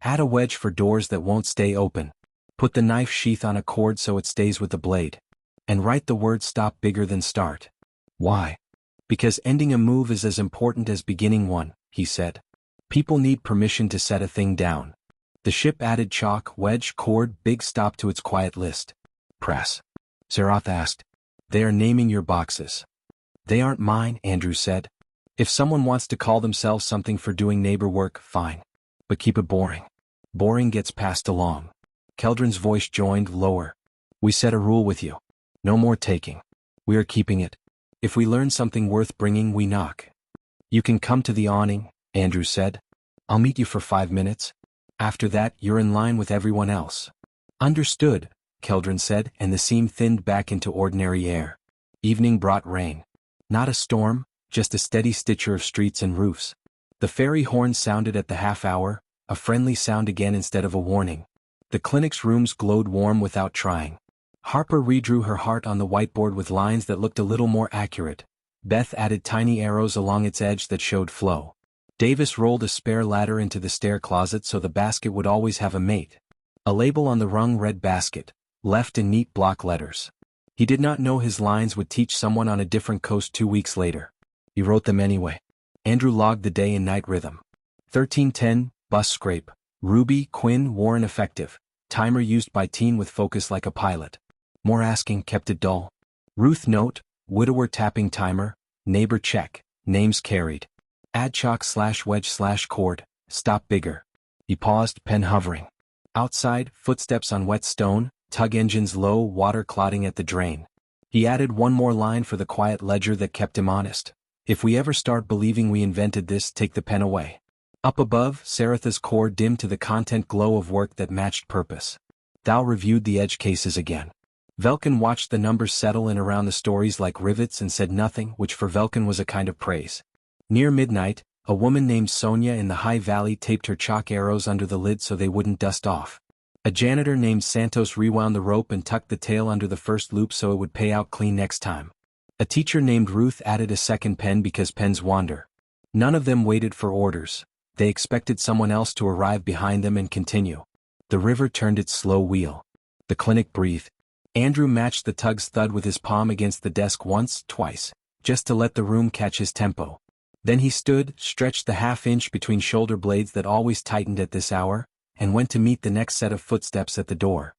Speaker 1: Add a wedge for doors that won't stay open. Put the knife sheath on a cord so it stays with the blade. And write the word stop bigger than start. Why? Because ending a move is as important as beginning one, he said. People need permission to set a thing down. The ship added chalk, wedge, cord, big stop to its quiet list. Press. Sarath asked. They are naming your boxes. They aren't mine, Andrew said. If someone wants to call themselves something for doing neighbor work, fine. But keep it boring. Boring gets passed along. Keldron's voice joined lower. We set a rule with you. No more taking. We are keeping it. If we learn something worth bringing, we knock. You can come to the awning, Andrew said. I'll meet you for 5 minutes. After that, you're in line with everyone else. Understood, Keldron said, and the seam thinned back into ordinary air. Evening brought rain. Not a storm, just a steady stitcher of streets and roofs. The ferry horn sounded at the half hour, a friendly sound again instead of a warning. The clinic's rooms glowed warm without trying. Harper redrew her heart on the whiteboard with lines that looked a little more accurate. Beth added tiny arrows along its edge that showed flow. Davis rolled a spare ladder into the stair closet so the basket would always have a mate. A label on the rung read basket, left in neat block letters. He did not know his lines would teach someone on a different coast 2 weeks later. He wrote them anyway. Andrew logged the day in night rhythm. 13:10, bus scrape. Ruby, Quinn, Warren effective. Timer used by teen with focus like a pilot. More asking kept it dull. Ruth note, widower tapping timer, neighbor check, names carried. Add chalk/wedge/cord, stop bigger. He paused, pen hovering. Outside, footsteps on wet stone, tug engines low, water clotting at the drain. He added one more line for the quiet ledger that kept him honest. If we ever start believing we invented this, take the pen away. Up above, Saratha's core dimmed to the content glow of work that matched purpose. Thou reviewed the edge cases again. Velkin watched the numbers settle in around the stories like rivets and said nothing, which for Velkin was a kind of praise. Near midnight, a woman named Sonia in the High Valley taped her chalk arrows under the lid so they wouldn't dust off. A janitor named Santos rewound the rope and tucked the tail under the first loop so it would pay out clean next time. A teacher named Ruth added a second pen because pens wander. None of them waited for orders. They expected someone else to arrive behind them and continue. The river turned its slow wheel. The clinic breathed. Andrew matched the tug's thud with his palm against the desk once, twice, just to let the room catch his tempo. Then he stood, stretched the half-inch between shoulder blades that always tightened at this hour, and went to meet the next set of footsteps at the door.